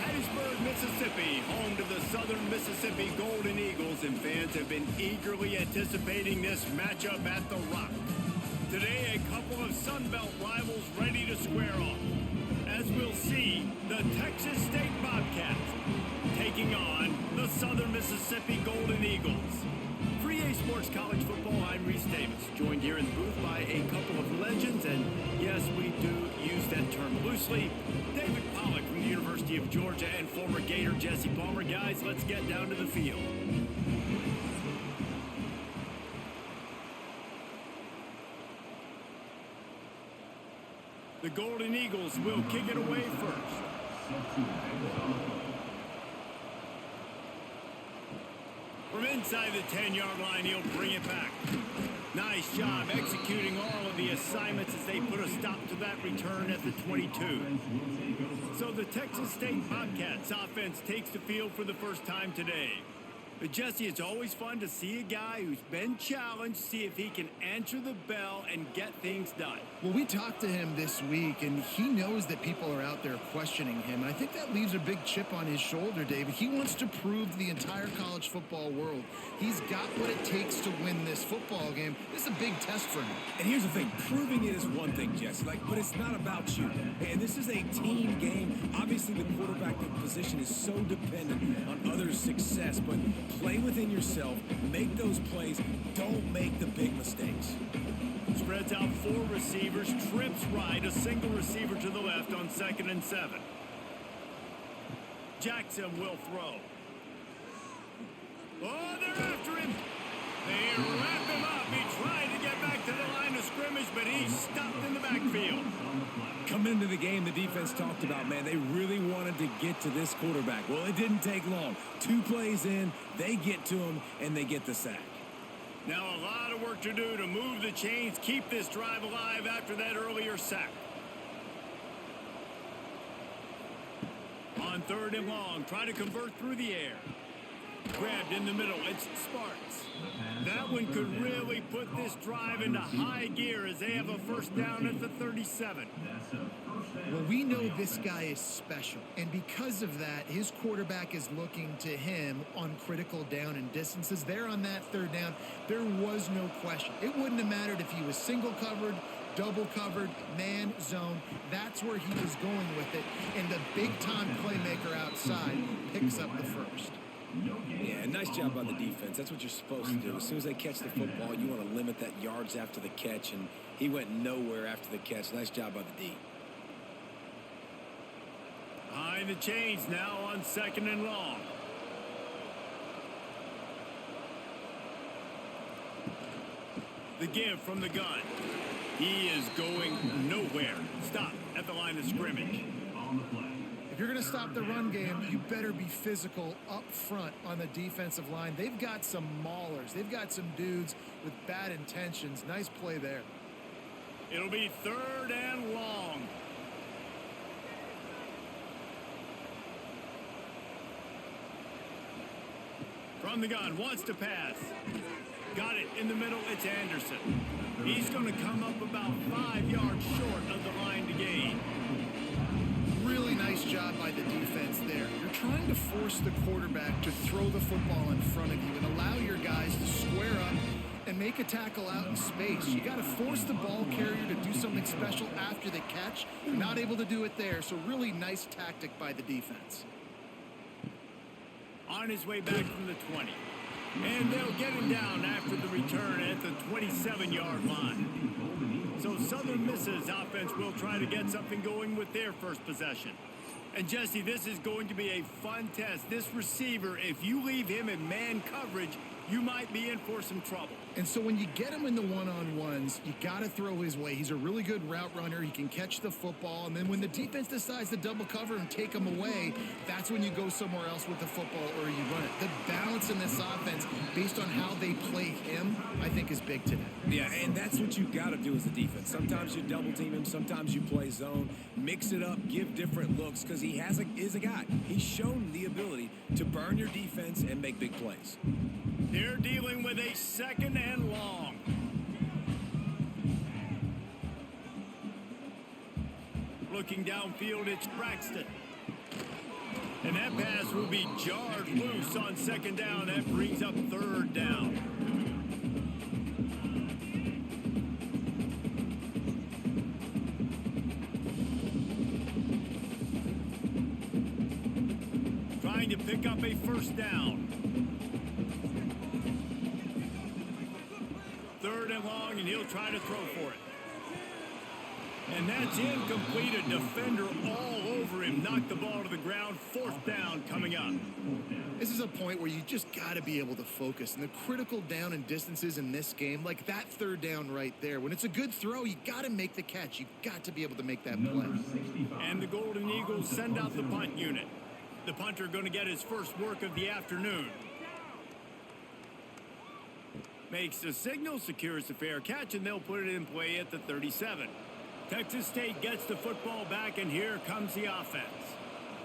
Hattiesburg, Mississippi, home to the Southern Mississippi Golden Eagles, and fans have been eagerly anticipating this matchup at the Rock. Today, a couple of Sun Belt rivals ready to square off. As we'll see, the Texas State Bobcats taking on the Southern Mississippi Golden Eagles. For EA Sports College Football, I'm Reese Davis, joined here in the booth by a couple of legends, and yes, we do use that term loosely. David Pollack from the University of Georgia and former Gator Jesse Palmer. Guys, let's get down to the field. The Golden Eagles will kick it away first. From inside the 10-yard line, he'll bring it back. Nice job executing all of the assignments as they put a stop to that return at the 22. So the Texas State Bobcats offense takes the field for the first time today. But Jesse, it's always fun to see a guy who's been challenged, see if he can answer the bell and get things done. Well, we talked to him this week, and he knows that people are out there questioning him. And I think that leaves a big chip on his shoulder, David. He wants to prove to the entire college football world he's got what it takes to win this football game. This is a big test for him. And here's the thing. Proving it is one thing, Jesse. But it's not about you. And this is a team game. Obviously, the quarterback position is so dependent on others' success, but play within yourself, make those plays, don't make the big mistakes. Spreads out four receivers, trips right, a single receiver to the left on 2nd and 7. Jackson will throw. Oh, they're after him. They wrap him up. He tried to get back to the line of scrimmage, but he's stopped in the backfield. Coming into the game, the defense talked about, man, they really wanted to get to this quarterback. Well, it didn't take long. 2 plays in, they get to him, and they get the sack. Now a lot of work to do to move the chains, keep this drive alive after that earlier sack. On 3rd and long, try to convert through the air. Grabbed in the middle, it's Sparks. That one could really put this drive into high gear as they have a first down at the 37. Well, we know this guy is special, and because of that, his quarterback is looking to him on critical down and distances. There on that 3rd down, there was no question. It wouldn't have mattered if he was single covered, double covered, man, zone. That's where he was going with it, and the big-time playmaker outside picks up the first. Yeah, nice job by the defense. That's what you're supposed to do. As soon as they catch the football, you want to limit that yards after the catch, and he went nowhere after the catch. Nice job by the D. Behind the chains now on 2nd and long. The give from the gun. He is going nowhere. Stop at the line of scrimmage. If you're going to stop the run game, you better be physical up front on the defensive line. They've got some maulers. They've got some dudes with bad intentions. Nice play there. It'll be 3rd and long. From the gun, wants to pass. Got it in the middle, it's Anderson. He's going to come up about 5 yards short of the line to gain. Really nice job by the defense there. You're trying to force the quarterback to throw the football in front of you and allow your guys to square up and make a tackle out in space. You got to force the ball carrier to do something special after the catch. Not able to do it there, so really nice tactic by the defense. On his way back from the 20. And they'll get him down after the return at the 27-yard line. So Southern Miss's offense will try to get something going with their first possession. And Jesse, this is going to be a fun test. This receiver, if you leave him in man coverage, you might be in for some trouble. And so when you get him in the one-on-ones, you got to throw his way. He's a really good route runner. He can catch the football. And then when the defense decides to double cover and take him away, that's when you go somewhere else with the football or you run it. The balance in this offense, based on how they play him, I think is big today. Yeah, and that's what you got to do as a defense. Sometimes you double team him. Sometimes you play zone. Mix it up. Give different looks because he is a guy. He's shown the ability to burn your defense and make big plays. They're dealing with a 2nd and long. Looking downfield, it's Braxton. And that pass will be jarred loose on second down. That brings up third down. Trying to pick up a first down. Third and long, and he'll try to throw for it. And that's incomplete. A defender all over him. Knocked the ball to the ground. Fourth down coming up. This is a point where you just got to be able to focus. And the critical down and distances in this game, like that third down right there, when it's a good throw, you got to make the catch. You got to be able to make that play. And the Golden Eagles send out the punt unit. The punter going to get his first work of the afternoon. Makes the signal, secures the fair catch, and they'll put it in play at the 37. Texas State gets the football back, and here comes the offense.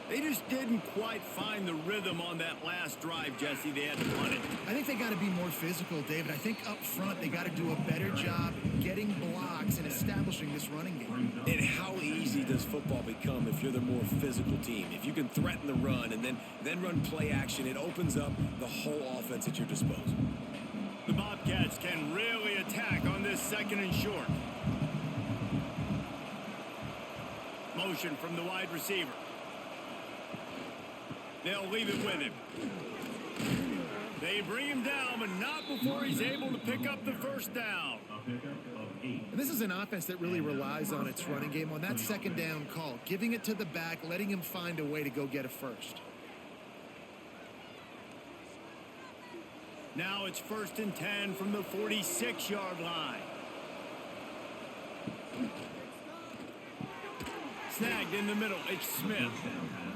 They just didn't quite find the rhythm on that last drive, Jesse. They had to punt it. I think they got to be more physical, David. I think up front they got to do a better job getting blocks and establishing this running game. And how easy does football become if you're the more physical team? If you can threaten the run and then run play action, it opens up the whole offense at your disposal. The Bobcats can really attack on this second and short. Motion from the wide receiver. They'll leave it with him. They bring him down, but not before he's able to pick up the first down. And this is an offense that really relies on its running game, on that second down call, giving it to the back, letting him find a way to go get a first. Now it's 1st and 10 from the 46-yard line. Snagged in the middle. It's Smith.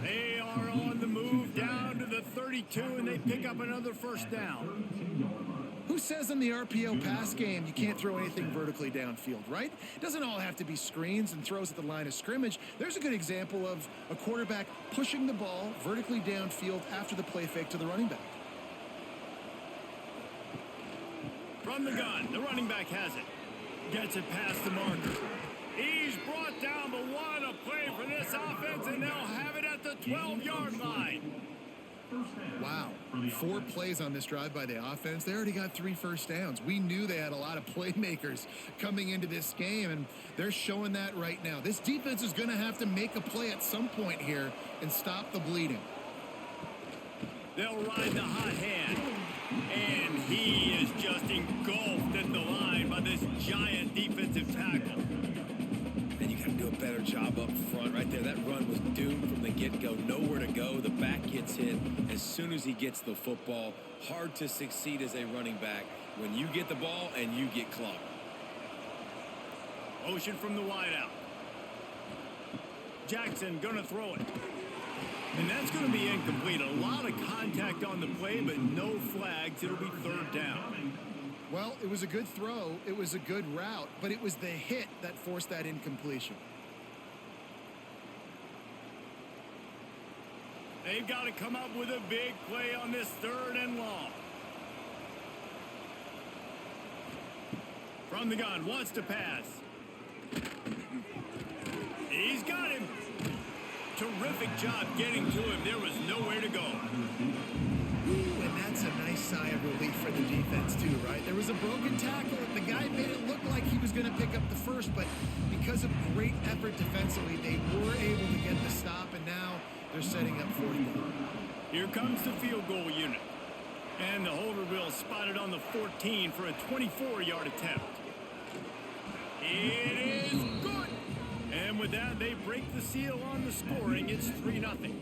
They are on the move down to the 32, and they pick up another first down. Who says in the RPO pass game you can't throw anything vertically downfield, right? It doesn't all have to be screens and throws at the line of scrimmage. There's a good example of a quarterback pushing the ball vertically downfield after the play fake to the running back. From the gun, the running back has it. Gets it past the marker. He's brought down, but what a play for this offense, and they'll have it at the 12-yard line. Wow, 4 plays on this drive by the offense. They already got 3 first downs. We knew they had a lot of playmakers coming into this game, and they're showing that right now. This defense is going to have to make a play at some point here and stop the bleeding. They'll ride the hot hand, and he is just engulfed at the line by this giant defensive tackle. And you got to do a better job up front right there. That run was doomed from the get-go. Nowhere to go. The back gets hit as soon as he gets the football. Hard to succeed as a running back when you get the ball and you get clogged. Motion from the wideout. Jackson gonna throw it. And that's going to be incomplete. A lot of contact on the play, but no flags. It'll be third down. Well, it was a good throw. It was a good route, but it was the hit that forced that incompletion. They've got to come up with a big play on this third and long. From the gun, wants to pass. He's got him. Terrific job getting to him. There was nowhere to go. Ooh, and that's a nice sigh of relief for the defense too, right? There was a broken tackle. The guy made it look like he was going to pick up the first, but because of great effort defensively, they were able to get the stop, and now they're setting up fourth down. Here comes the field goal unit. And the holder will spot it on the 14 for a 24-yard attempt. It is good. And with that, they break the seal on the scoring. It's 3-0.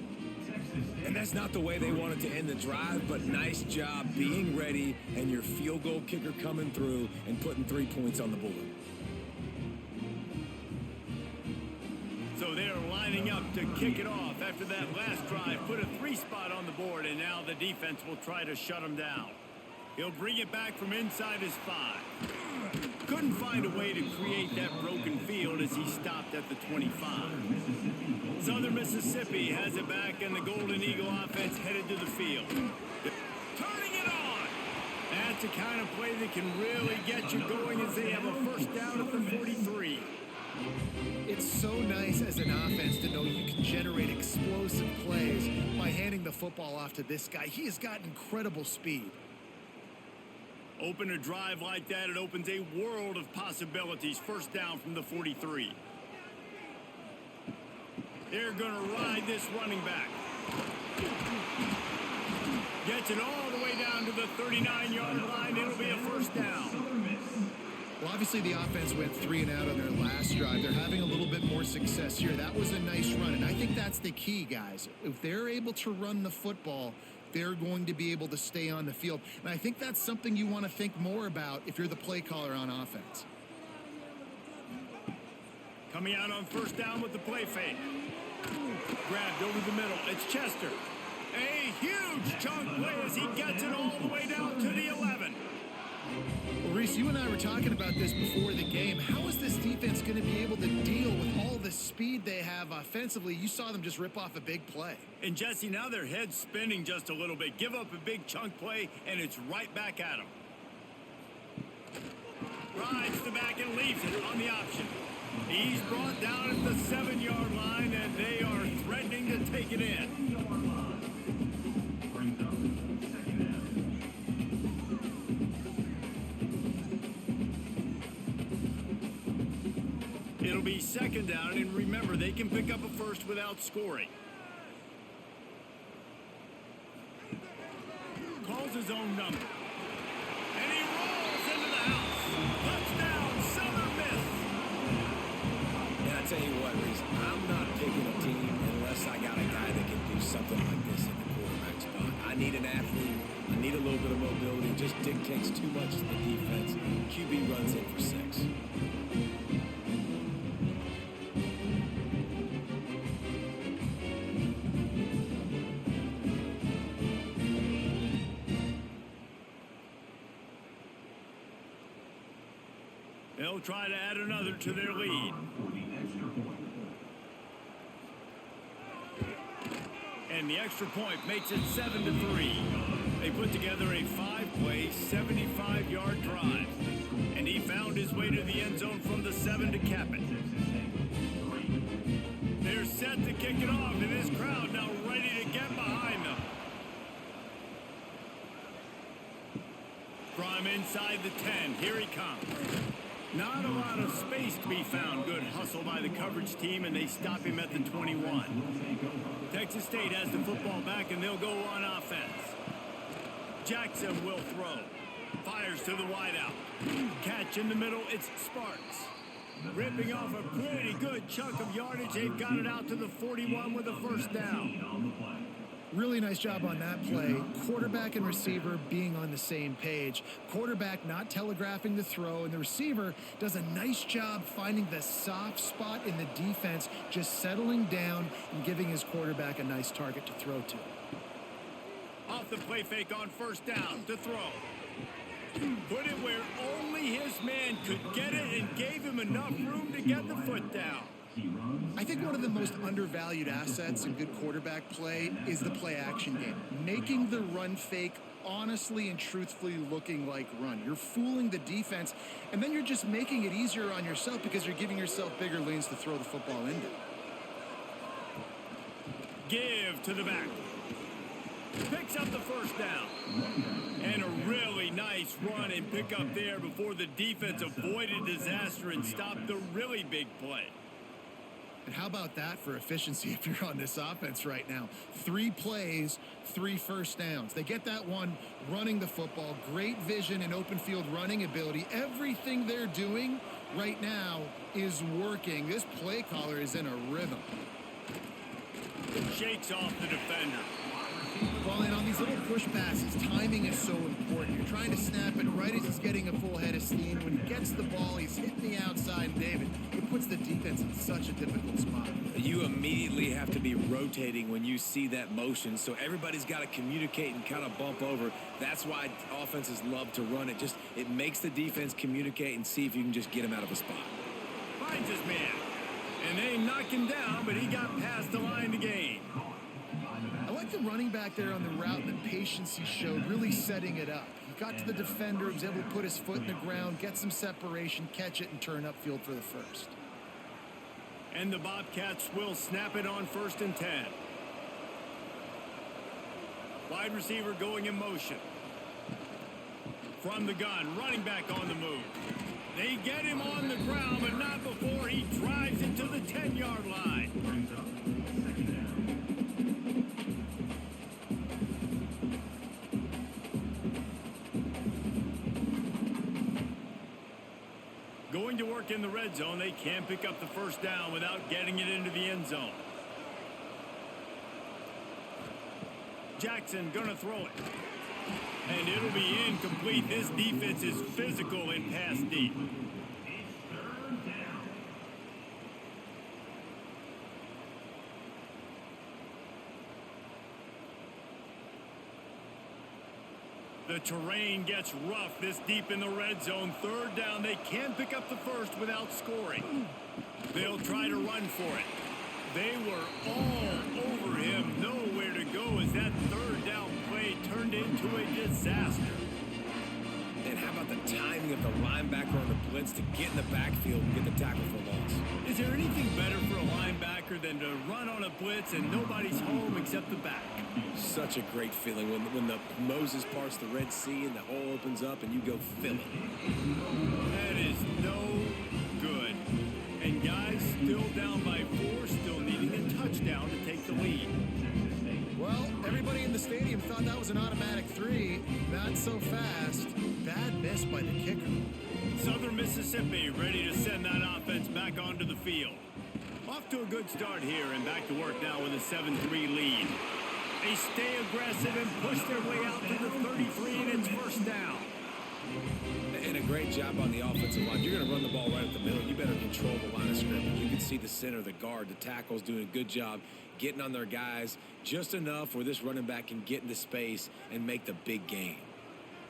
And that's not the way they wanted to end the drive, but nice job being ready and your field goal kicker coming through and putting 3 points on the board. So they're lining up to kick it off after that last drive. Put a 3 spot on the board, and now the defense will try to shut them down. He'll bring it back from inside his 5. Couldn't find a way to create that broken field as he stopped at the 25. Southern Mississippi has it back, and the Golden Eagle offense headed to the field. Turning it on! That's the kind of play that can really get you going as they have a first down at the 43. It's so nice as an offense to know you can generate explosive plays by handing the football off to this guy. He has got incredible speed. Open a drive like that, it opens a world of possibilities. First down from the 43. They're going to ride this running back. Gets it all the way down to the 39-yard line. It'll be a first down. Well, obviously the offense went 3 and out on their last drive. They're having a little bit more success here. That was a nice run, and I think that's the key, guys. If they're able to run the football, they're going to be able to stay on the field. And I think that's something you want to think more about if you're the play caller on offense. Coming out on first down with the play fake. Grabbed over the middle. It's Chester. A huge chunk play as he gets it all the way down to the 11. Well, Reese, you and I were talking about this before the game. How is this defense going to be able to deal with all the speed they have offensively? You saw them just rip off a big play. And Jesse, now their head's spinning just a little bit. Give up a big chunk play, and it's right back at them. Rides the back and leaves it on the option. He's brought down at the 7-yard line, and they are threatening to take it in. It'll be second down, and remember, they can pick up a first without scoring. Calls his own number. And he rolls into the house. Touchdown, Southern Miss. And I tell you what, Reese, I'm not picking a team unless I got a guy that can do something like this in the quarterback spot. I need an athlete. I need a little bit of mobility. It just dictates too much to the defense. QB runs in for 6. They'll try to add another to their lead. And the extra point makes it 7-3. They put together a 5-play, 75-yard drive. And he found his way to the end zone from the 7 to cap it. They're set to kick it off, and this crowd now ready to get behind them. From inside the 10, here he comes. Not a lot of space to be found. Good hustle by the coverage team, and they stop him at the 21. Texas State has the football back, and they'll go on offense. Jackson will throw. Fires to the wideout. Catch in the middle, it's Sparks. Ripping off a pretty good chunk of yardage. They've got it out to the 41 with a first down. Really nice job on that play. Quarterback and receiver being on the same page. Quarterback not telegraphing the throw, and the receiver does a nice job finding the soft spot in the defense, just settling down and giving his quarterback a nice target to throw to. Off the play fake on first down to throw. Put it where only his man could get it and gave him enough room to get the foot down. I think one of the most undervalued assets in good quarterback play is the play action game. Making the run fake honestly and truthfully looking like run. You're fooling the defense, and then you're just making it easier on yourself because you're giving yourself bigger lanes to throw the football into. Give to the back. Picks up the first down. And a really nice run and pick up there before the defense avoided disaster and stopped the really big play. And how about that for efficiency if you're on this offense right now? 3 plays, 3 first downs. They get that one running the football. Great vision and open field running ability. Everything they're doing right now is working. This play caller is in a rhythm. Shakes off the defender. Well, and on these little push passes, timing is so important. You're trying to snap it right as he's getting a full head of steam. When he gets the ball, he's hitting the outside. And David, it puts the defense in such a difficult spot. You immediately have to be rotating when you see that motion, so everybody's got to communicate and kind of bump over. That's why offenses love to run it. It makes the defense communicate and see if you can just get him out of a spot. Finds his man. And they knock him down, but he got past the line to gain. I like the running back there on the route and the patience he showed, really setting it up. He got to the defender, was able to put his foot in the ground, get some separation, catch it, and turn upfield for the first. And the Bobcats will snap it on 1st and 10. Wide receiver going in motion. From the gun, running back on the move. They get him on the ground, but not before he drives it to the 10-yard line. Going to work in the red zone, they can pick up the first down without getting it into the end zone. Jackson gonna throw it. And it'll be incomplete. This defense is physical in pass deep. The terrain gets rough this deep in the red zone. 3rd down. They can pick up the first without scoring. They'll try to run for it. They were all over him. Nowhere to go as that 3rd down play turned into a disaster. And how about the timing of the linebacker on the blitz to get in the backfield and get the tackle for loss? Is there anything better for a linebacker than to run on a blitz and nobody's home except the back? Such a great feeling when the Moses parts the Red Sea and the hole opens up and you go fill it. That is no good. And guys still down by 4, still needing a touchdown to take the lead. Well, everybody in the stadium thought that was an automatic 3. Not so fast. Bad miss by the kicker. Southern Mississippi ready to send that offense back onto the field. Off to a good start here and back to work now with a 7-3 lead. They stay aggressive and push their way out to the 33, and it's first down. And a great job on the offensive line. You're going to run the ball right at the middle. You better control the line of scrimmage. You can see the center, the guard, the tackles doing a good job getting on their guys just enough where this running back can get into space and make the big game.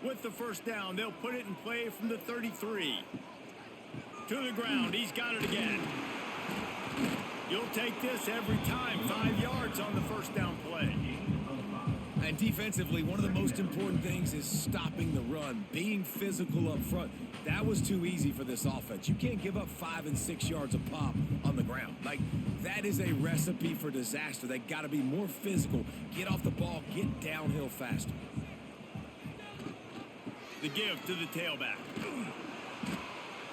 With the first down, they'll put it in play from the 33. To the ground. He's got it again. You'll take this every time. 5 yards on the first down play. And defensively, one of the most important things is stopping the run, being physical up front. That was too easy for this offense. You can't give up 5 and 6 yards a pop on the ground. Like, that is a recipe for disaster. They got to be more physical, get off the ball, get downhill faster. The give to the tailback.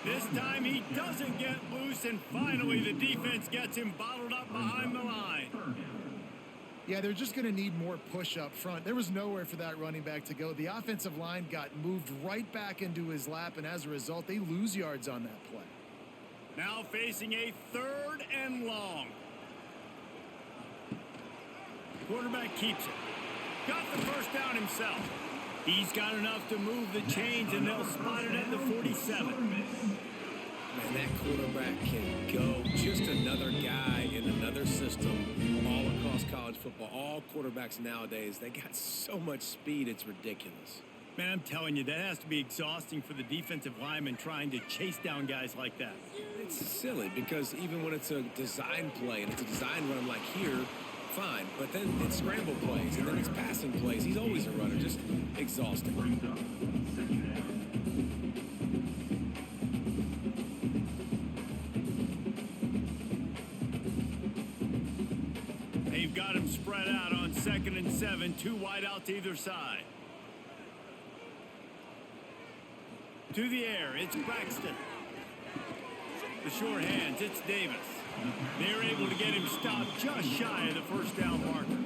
This time he doesn't get loose, and finally the defense gets him bottled up behind the line. Yeah, they're just going to need more push up front. There was nowhere for that running back to go. The offensive line got moved right back into his lap, and as a result, they lose yards on that play. Now facing a 3rd and long. Quarterback keeps it. Got the first down himself. He's got enough to move the chains, and they'll spot it at the 47. Man, that quarterback can go. Just another guy in another system all across college football. All quarterbacks nowadays, they got so much speed, it's ridiculous. Man, I'm telling you, that has to be exhausting for the defensive lineman trying to chase down guys like that. It's silly because even when it's a design play and it's a design run like here, fine, but then it's scramble plays and then it's passing plays. He's always a runner, just exhausting. They've got him spread out on 2nd and 7, 2 wide out to either side. To the air, it's Braxton. The short hands, it's Davis. They're able to get him stopped just shy of the first down marker.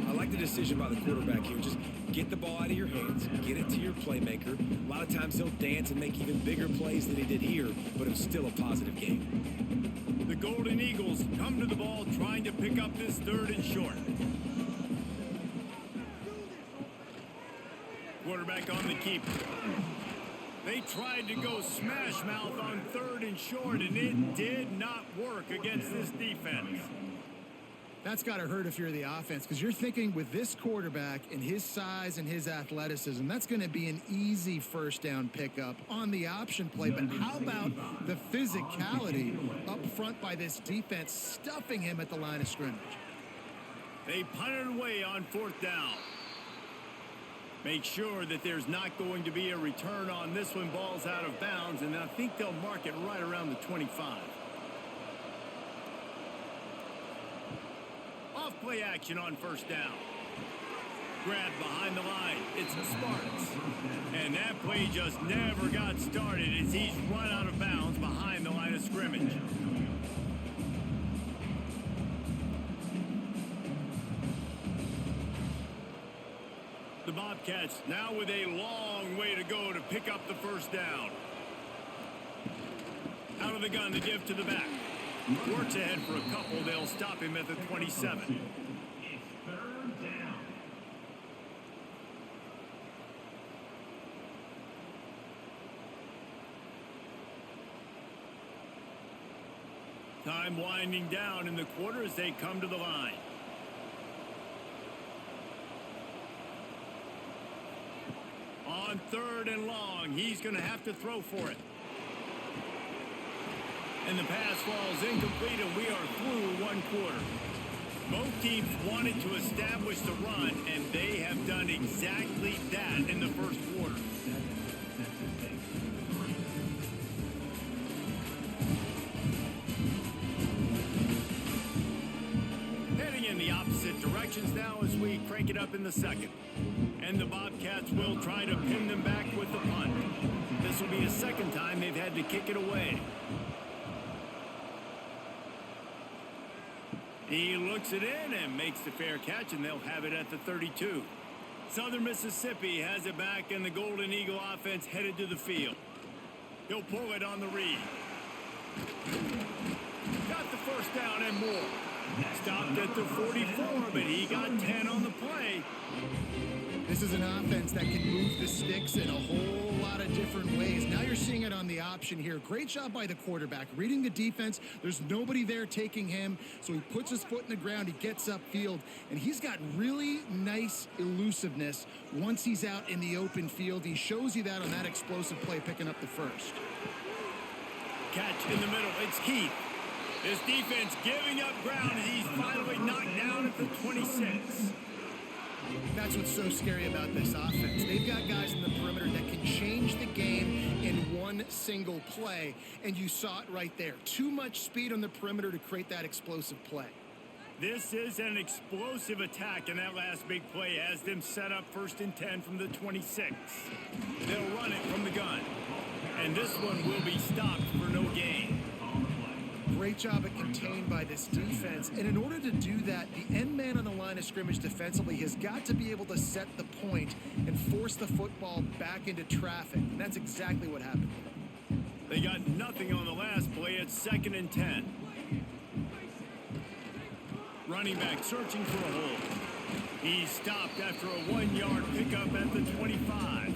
I like the decision by the quarterback here. Just get the ball out of your hands, get it to your playmaker. A lot of times he'll dance and make even bigger plays than he did here, but it was still a positive game. The Golden Eagles come to the ball trying to pick up this 3rd and short. Quarterback on the keeper. They tried to go smash mouth on 3rd and short, and it did not work against this defense. That's got to hurt if you're the offense, because you're thinking with this quarterback and his size and his athleticism, that's going to be an easy first down pickup on the option play. But how about the physicality up front by this defense, stuffing him at the line of scrimmage? They punted away on 4th down. Make sure that there's not going to be a return on this one. Ball's out of bounds, and I think they'll mark it right around the 25. play action on first down. Grab behind the line. It's the Sparks. And that play just never got started as he's run out of bounds behind the line of scrimmage. The Bobcats now with a long way to go to pick up the first down. Out of the gun to give to the back. Works ahead for a couple. They'll stop him at the 27. Time winding down in the quarter as they come to the line. On third and long, he's going to have to throw for it. And the pass falls incomplete, and we are through one quarter. Both teams wanted to establish the run, and they have done exactly that in the first quarter. Heading in the opposite directions now as we crank it up in the second. And the Bobcats will try to pin them back with the punt. This will be a second time they've had to kick it away. He looks it in and makes the fair catch, and they'll have it at the 32. Southern Mississippi has it back, and the Golden Eagle offense headed to the field. He'll pull it on the read. Got the first down and more. Stopped at the 44, but he got 10 on the play. This is an offense that can move the sticks in a whole lot of different ways. Now you're seeing it on the option here. Great job by the quarterback. Reading the defense, there's nobody there taking him, so he puts his foot in the ground, he gets upfield, and he's got really nice elusiveness once he's out in the open field. He shows you that on that explosive play, picking up the first. Catch in the middle. It's Keith. His defense giving up ground, and he's finally knocked down at the 26. That's what's so scary about this offense. They've got guys in the perimeter that can change the game in one single play, and you saw it right there. Too much speed on the perimeter to create that explosive play. This is an explosive attack, and that last big play has them set up 1st and 10 from the 26. They'll run it from the gun, and this one will be stopped for no gain. Great job at contained by this defense, and in order to do that, the end man on the line of scrimmage defensively has got to be able to set the point and force the football back into traffic, and that's exactly what happened. They got nothing on the last play. It's 2nd and 10. Running back searching for a hole. He stopped after a 1-yard pickup at the 25.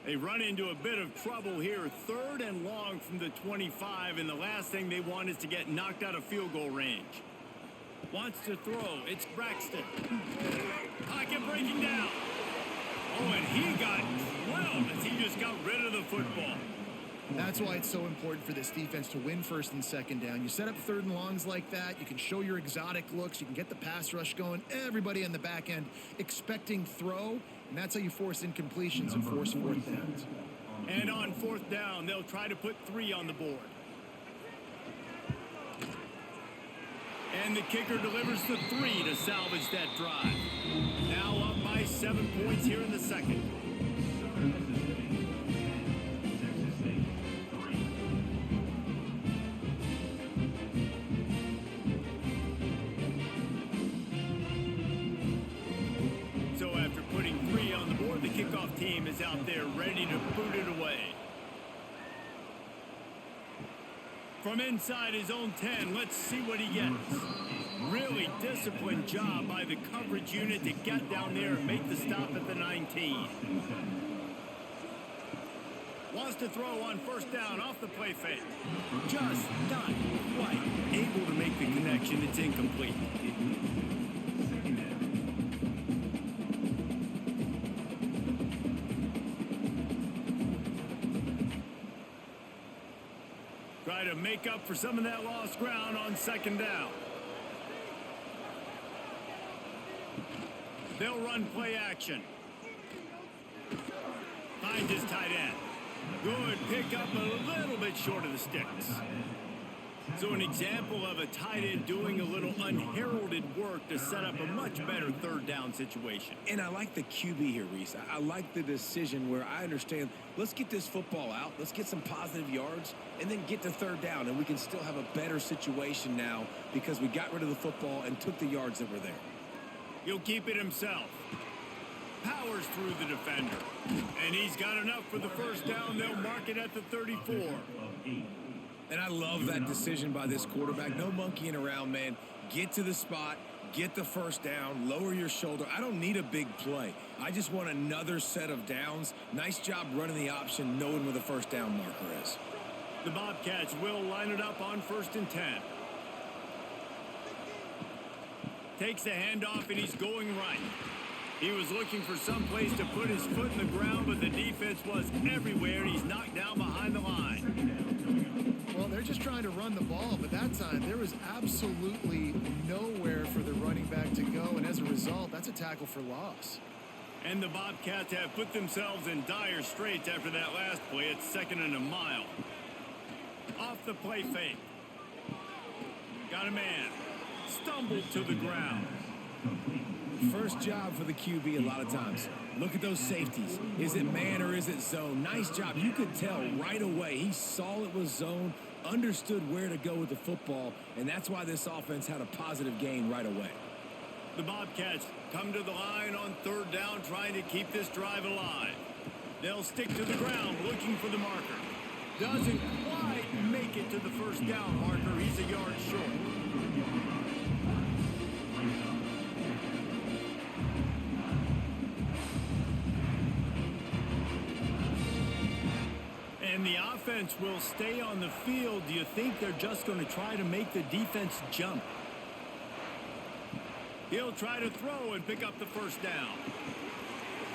They run into a bit of trouble here. 3rd and long from the 25, and the last thing they want is to get knocked out of field goal range. Wants to throw. It's Braxton. Pocket breaking down. Oh, and he got 12 as he just got rid of the football. That's why it's so important for this defense to win 1st and 2nd down. You set up 3rd and longs like that. You can show your exotic looks. You can get the pass rush going. Everybody on the back end expecting throw. And that's how you force incompletions and force 4th downs. And on 4th down, they'll try to put 3 on the board. And the kicker delivers the 3 to salvage that drive. Now up by 7 points here in the second. So after putting 3 on the board, the kickoff team is out there ready to boot it away. From inside his own 10, let's see what he gets. Really disciplined job by the coverage unit to get down there and make the stop at the 19. Wants to throw on 1st down off the play fake. Just not quite able to make the connection. It's incomplete. Try to make up for some of that lost ground on 2nd down. They'll run play action. Finds his tight end. Good pick up a little bit short of the sticks. So an example of a tight end doing a little unheralded work to set up a much better third down situation. And I like the QB here, Reese. I like the decision where I understand, let's get this football out, let's get some positive yards, and then get to third down, and we can still have a better situation now because we got rid of the football and took the yards that were there. He'll keep it himself. Powers through the defender. And he's got enough for the first down. They'll mark it at the 34. And I love that decision by this quarterback. No monkeying around, man. Get to the spot, get the first down, lower your shoulder. I don't need a big play. I just want another set of downs. Nice job running the option, knowing where the first down marker is. The Bobcats will line it up on 1st and 10. Takes the handoff, and he's going right. He was looking for some place to put his foot in the ground, but the defense was everywhere, and he's knocked down behind the line. Well, they're just trying to run the ball, but that time there was absolutely nowhere for the running back to go, and as a result, that's a tackle for loss. And the Bobcats have put themselves in dire straits after that last play. It's 2nd and a mile. Off the play fake. Got a man. Stumbled to the ground. First job for the QB a lot of times. Look at those safeties. Is it man or is it zone? Nice job. You could tell right away. He saw it was zone, understood where to go with the football, and that's why this offense had a positive gain right away. The Bobcats come to the line on 3rd down, trying to keep this drive alive. They'll stick to the ground, looking for the marker. Doesn't quite make it to the first down marker. He's a yard short. And the offense will stay on the field. Do you think they're just going to try to make the defense jump? He'll try to throw and pick up the first down.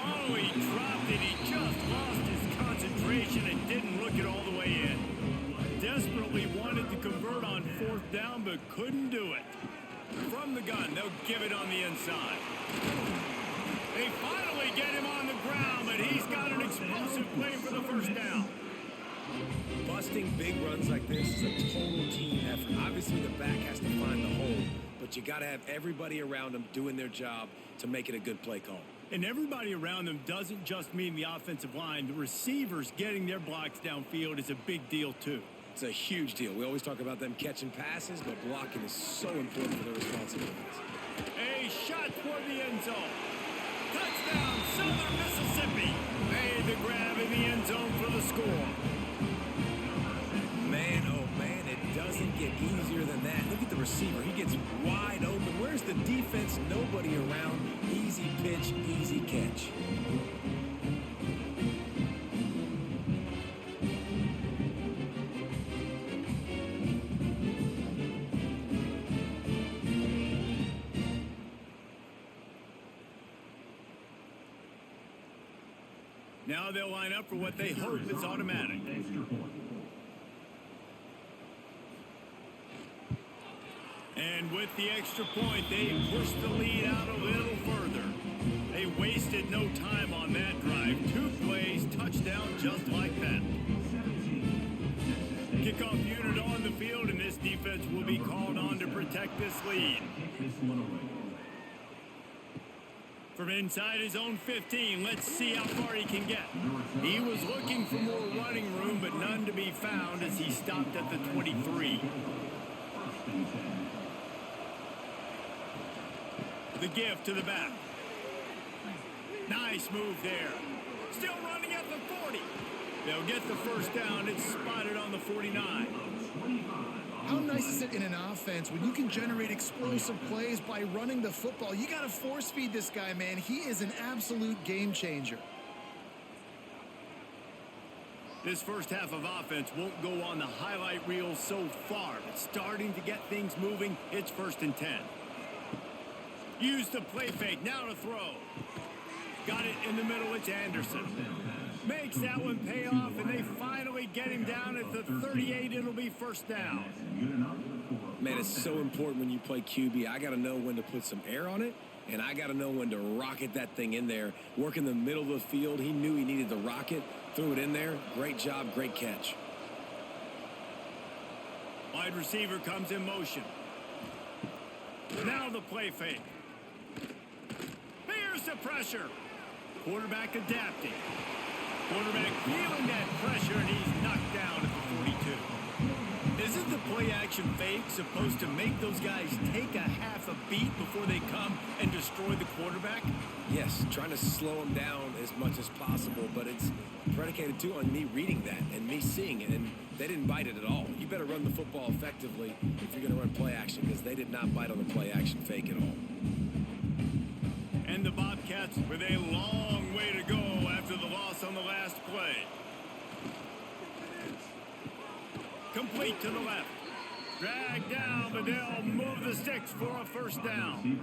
Oh, he dropped it. He just lost his concentration and didn't look it all the way in. Desperately wanted to convert on 4th down, but couldn't do it. From the gun, they'll give it on the inside. They finally get him on the ground, but he's got an explosive play for the first down. Busting big runs like this is a total team effort. Obviously, the back has to find the hole, but you got to have everybody around them doing their job to make it a good play call. And everybody around them doesn't just mean the offensive line. The receivers getting their blocks downfield is a big deal, too. It's a huge deal. We always talk about them catching passes, but blocking is so important for their responsibilities. A shot toward the end zone. Touchdown, Southern Mississippi. Made the grab in the end zone for the score. Man, oh man, it doesn't get easier than that. Look at the receiver. He gets wide open. Where's the defense? Nobody around. Easy pitch, easy catch. Now they'll line up for what they hope is automatic. And with the extra point, they pushed the lead out a little further. They wasted no time on that drive. 2 plays, touchdown just like that. Kickoff unit on the field, and this defense will be called on to protect this lead. From inside his own 15, let's see how far he can get. He was looking for more running room, but none to be found as he stopped at the 23. The give to the back. Nice move there. Still running at the 40. They'll get the first down. It's spotted on the 49. How nice is it in an offense when you can generate explosive plays by running the football? You got to force feed this guy, man. He is an absolute game changer. This first half of offense won't go on the highlight reel so far, but starting to get things moving. It's 1st and 10. Use the play fake. Now to throw. Got it in the middle. It's Anderson. Makes that one pay off, and they finally get him down at the 38. It'll be first down. Man, it's so important when you play QB. I got to know when to put some air on it And I got to know when to rocket that thing in there. Work in the middle of the field. He knew he needed to rocket. Threw it in there. Great job. Great catch. Wide receiver comes in motion. Now the play fake. Here's the pressure. Quarterback adapting. Quarterback feeling that pressure, and he's knocked down at the 42. Isn't the play-action fake supposed to make those guys take a half a beat before they come and destroy the quarterback? Yes, trying to slow him down as much as possible, but it's predicated, too, on me reading that and me seeing it, and they didn't bite it at all. You better run the football effectively if you're going to run play-action, because they did not bite on the play-action fake at all. And the Bobcats with a long way to go after the loss on the last play. Complete to the left. Drag down, but they'll move the sticks for a first down.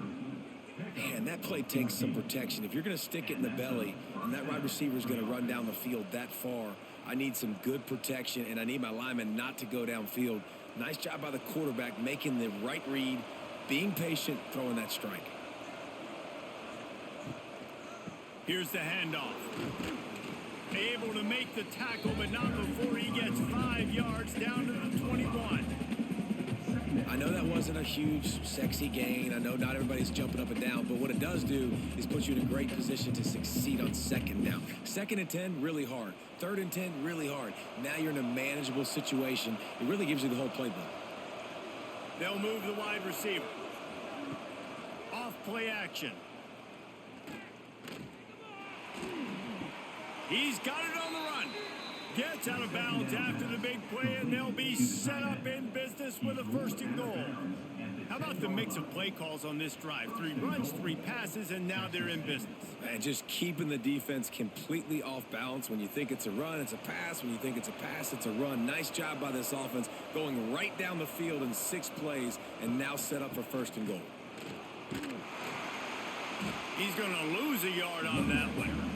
Man, that play takes some protection. If you're going to stick it in the belly and that wide receiver is going to run down the field that far, I need some good protection, and I need my lineman not to go downfield. Nice job by the quarterback making the right read, being patient, throwing that strike. Here's the handoff. Able to make the tackle, but not before he gets 5 yards down to the 21. I know that wasn't a huge, sexy gain. I know not everybody's jumping up and down, but what it does do is put you in a great position to succeed on second down. 2nd and 10, really hard. 3rd and 10, really hard. Now you're in a manageable situation. It really gives you the whole playbook. They'll move the wide receiver. Off play action. He's got it on the run. Gets out of bounds after the big play, and they'll be set up in business with a 1st and goal. How about the mix of play calls on this drive? 3 runs, 3 passes, and now they're in business. And just keeping the defense completely off balance. When you think it's a run, it's a pass. When you think it's a pass, it's a run. Nice job by this offense going right down the field in 6 plays and now set up for 1st and goal. He's going to lose a yard on that one.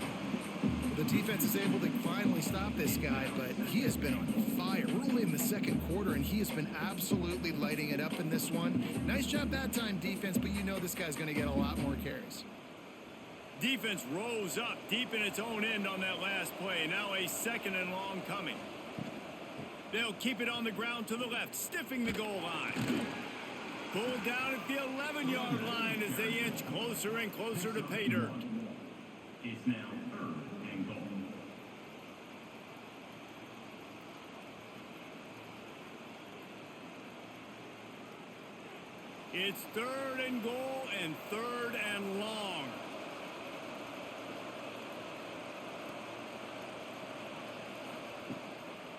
The defense is able to finally stop this guy, but he has been on fire. We're only in the 2nd quarter, and he has been absolutely lighting it up in this one. Nice job that time, defense, but you know this guy's going to get a lot more carries. Defense rose up deep in its own end on that last play. Now a 2nd and long coming. They'll keep it on the ground to the left, stiffing the goal line. Pulled down at the 11-yard line as they inch closer and closer to pay dirt. It's now 3rd and goal. It's 3rd and goal and 3rd and long.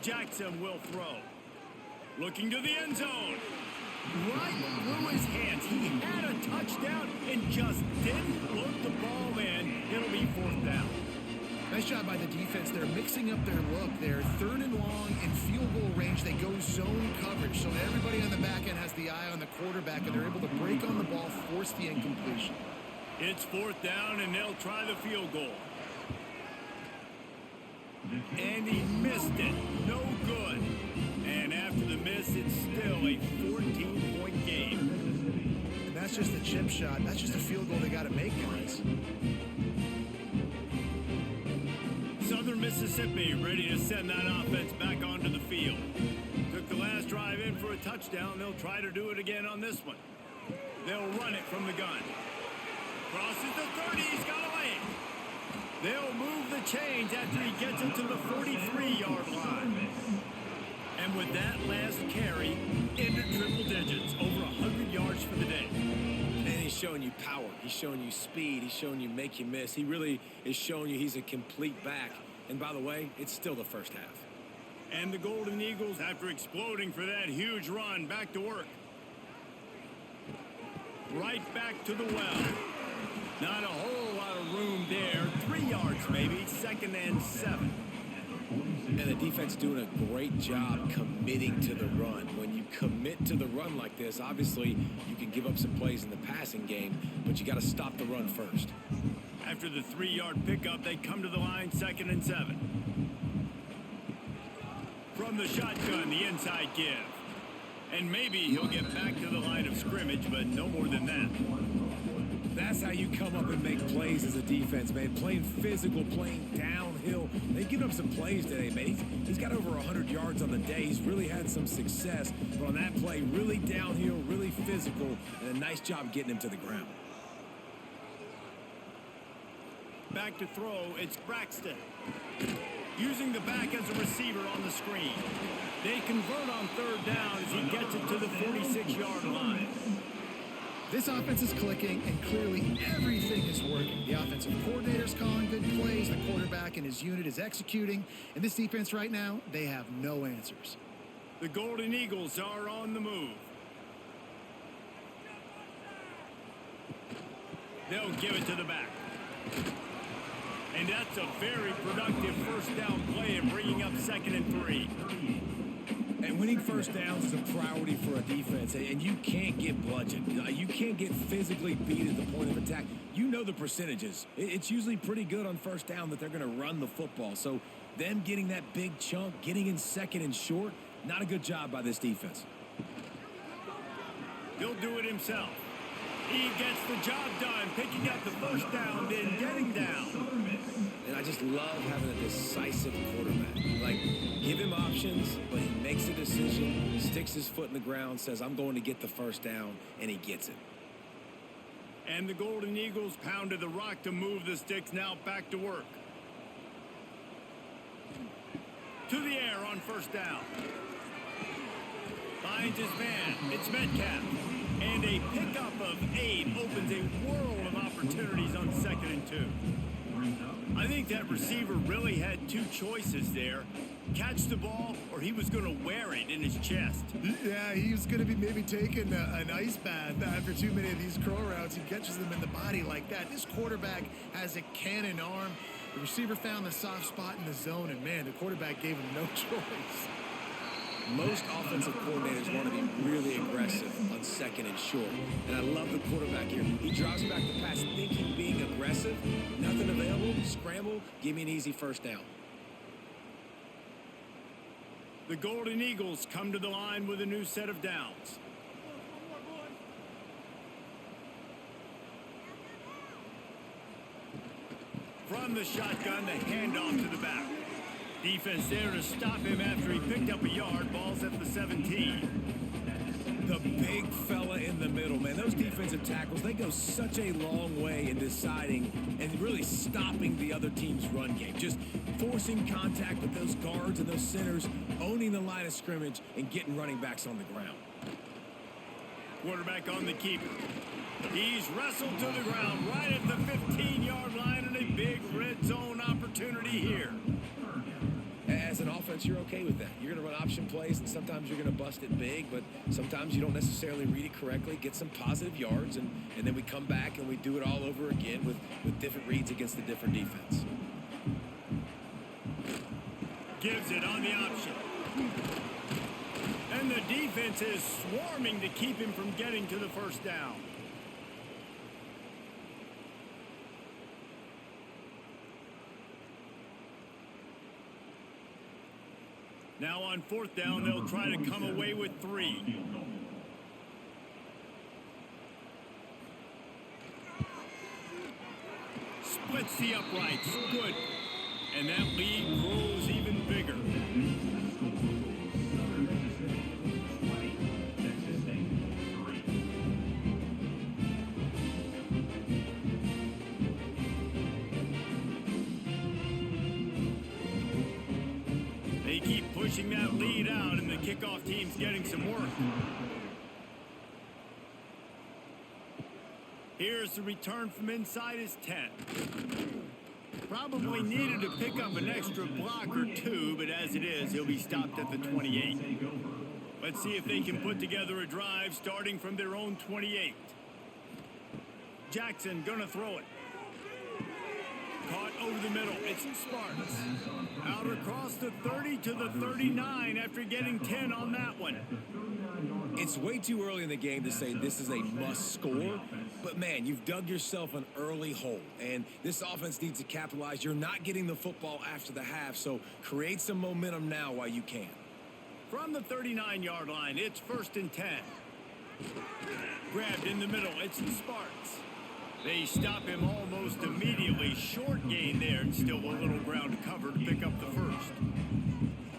Jackson will throw. Looking to the end zone. Right through his hands. He had a touchdown and just didn't look the ball in. It'll be 4th down. Nice job by the defense. They're mixing up their look. They're 3rd and long in field goal range. They go zone coverage, so everybody on the back end has the eye on the quarterback, and they're able to break on the ball, force the incompletion. It's 4th down, and they'll try the field goal. And he missed it. No good. And after the miss, it's still a 14-point game. And that's just a chip shot. That's just a field goal they got to make, guys. Southern Mississippi ready to send that offense back onto the field. Took the last drive in for a touchdown. They'll try to do it again on this one. They'll run it from the gun. Crosses the 30. He's got away. They'll move the chains after he gets it to the 43-yard line. And with that last carry, into triple digits, over 100 yards for the day. And he's showing you power. He's showing you speed. He's showing you make you miss. He really is showing you he's a complete back. And by the way, it's still the first half. And the Golden Eagles, after exploding for that huge run, back to work. Right back to the well. Not a whole lot of room there. 3 yards maybe, 2nd and 7. And the defense doing a great job committing to the run. When you commit to the run like this, obviously you can give up some plays in the passing game, but you got to stop the run first. After the 3-yard pickup, they come to the line, 2nd and 7. From the shotgun, the inside give. And maybe he'll get back to the line of scrimmage, but no more than that. That's how you come up and make plays as a defense, man. Playing physical, playing downhill. They've given up some plays today, man. He's got over 100 yards on the day. He's really had some success. But on that play, really downhill, really physical, and a nice job getting him to the ground. Back to throw, it's Braxton. Using the back as a receiver on the screen. They convert on third down as he gets it to the 46-yard line. This offense is clicking, and clearly everything is working. The offensive coordinator's calling good plays. The quarterback and his unit is executing. And this defense right now, they have no answers. The Golden Eagles are on the move. They'll give it to the back. And that's a very productive first down play and bringing up 2nd and 3. And winning first downs is a priority for a defense, and you can't get bludgeoned. You can't get physically beat at the point of attack. You know the percentages. It's usually pretty good on first down that they're going to run the football. So them getting that big chunk, getting in 2nd and short, not a good job by this defense. He'll do it himself. He gets the job done, picking up the first down, then getting down. And I just love having a decisive quarterback. Like, give him options, but he makes a decision, sticks his foot in the ground, says, I'm going to get the first down, and he gets it. And the Golden Eagles pounded the rock to move the sticks, now back to work. To the air on first down. Finds his man. It's Metcalf. And a pickup of 8 opens a world of opportunities on 2nd and 2. I think that receiver really had 2 choices there. Catch the ball, or he was going to wear it in his chest. Yeah, he was going to be maybe taking an ice bath after too many of these curl routes. He catches them in the body like that. This quarterback has a cannon arm. The receiver found the soft spot in the zone, and, man, the quarterback gave him no choice. Most offensive coordinators want to be really aggressive on 2nd and short. And I love the quarterback here. He drops back the pass thinking being aggressive. Nothing available. Scramble. Give me an easy first down. The Golden Eagles come to the line with a new set of downs. From the shotgun, the handoff to the back. Defense there to stop him after he picked up a yard. Ball's at the 17. The big fella in the middle, man. Those defensive tackles, they go such a long way in deciding and really stopping the other team's run game. Just forcing contact with those guards and those centers, owning the line of scrimmage, and getting running backs on the ground. Quarterback on the keeper. He's wrestled to the ground right at the 15-yard line, and a big red zone opportunity here. As an offense, you're okay with that. You're going to run option plays, and sometimes you're going to bust it big, but sometimes you don't necessarily read it correctly, get some positive yards, and then we come back and we do it all over again with different reads against a different defense. Gives it on the option. And the defense is swarming to keep him from getting to the first down. Now on 4th down, they'll try to come away with 3. Splits the uprights. Good. And that lead grows even bigger. They keep pushing that lead out, and the kickoff team's getting some work. Here's the return from inside his 10. Probably needed to pick up an extra block or 2, but as it is, he'll be stopped at the 28. Let's see if they can put together a drive starting from their own 28. Jackson gonna throw it. Caught over the middle. It's Sparks. Out across the 30 to the 39 after getting 10 on that one. It's way too early in the game to say this is a must score, but man, you've dug yourself an early hole, and this offense needs to capitalize. You're not getting the football after the half, so create some momentum now while you can. From the 39-yard line, it's 1st and 10. Grabbed in the middle. It's Sparks. They stop him almost immediately. Short gain there, and still a little ground to cover to pick up the first.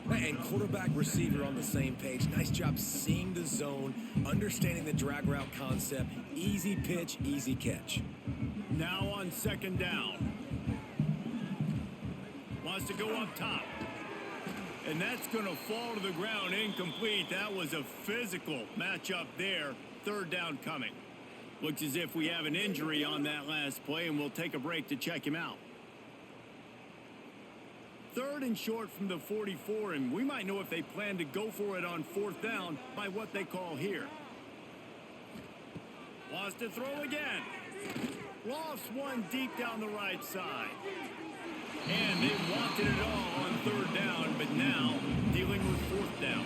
And quarterback receiver on the same page. Nice job seeing the zone, understanding the drag route concept. Easy pitch, easy catch. Now on second down. Wants to go up top. And that's going to fall to the ground incomplete. That was a physical matchup there. Third down coming. Looks as if we have an injury on that last play, and we'll take a break to check him out. Third and short from the 44, and we might know if they plan to go for it on fourth down by what they call here. Wants to throw again. Lofts one deep down the right side. And they wanted it all on third down, but now dealing with fourth down.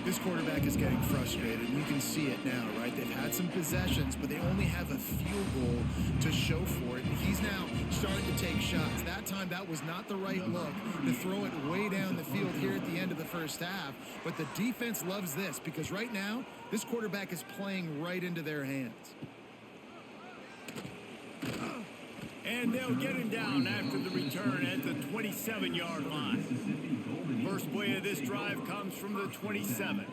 This quarterback is getting frustrated. You can see it now, right? They've had some possessions, but they only have a field goal to show for it. And he's now starting to take shots. That time, that was not the right look to throw it way down the field here at the end of the first half. But the defense loves this because right now, this quarterback is playing right into their hands. And they'll get him down after the return at the 27-yard line. First play of this drive comes from the 27.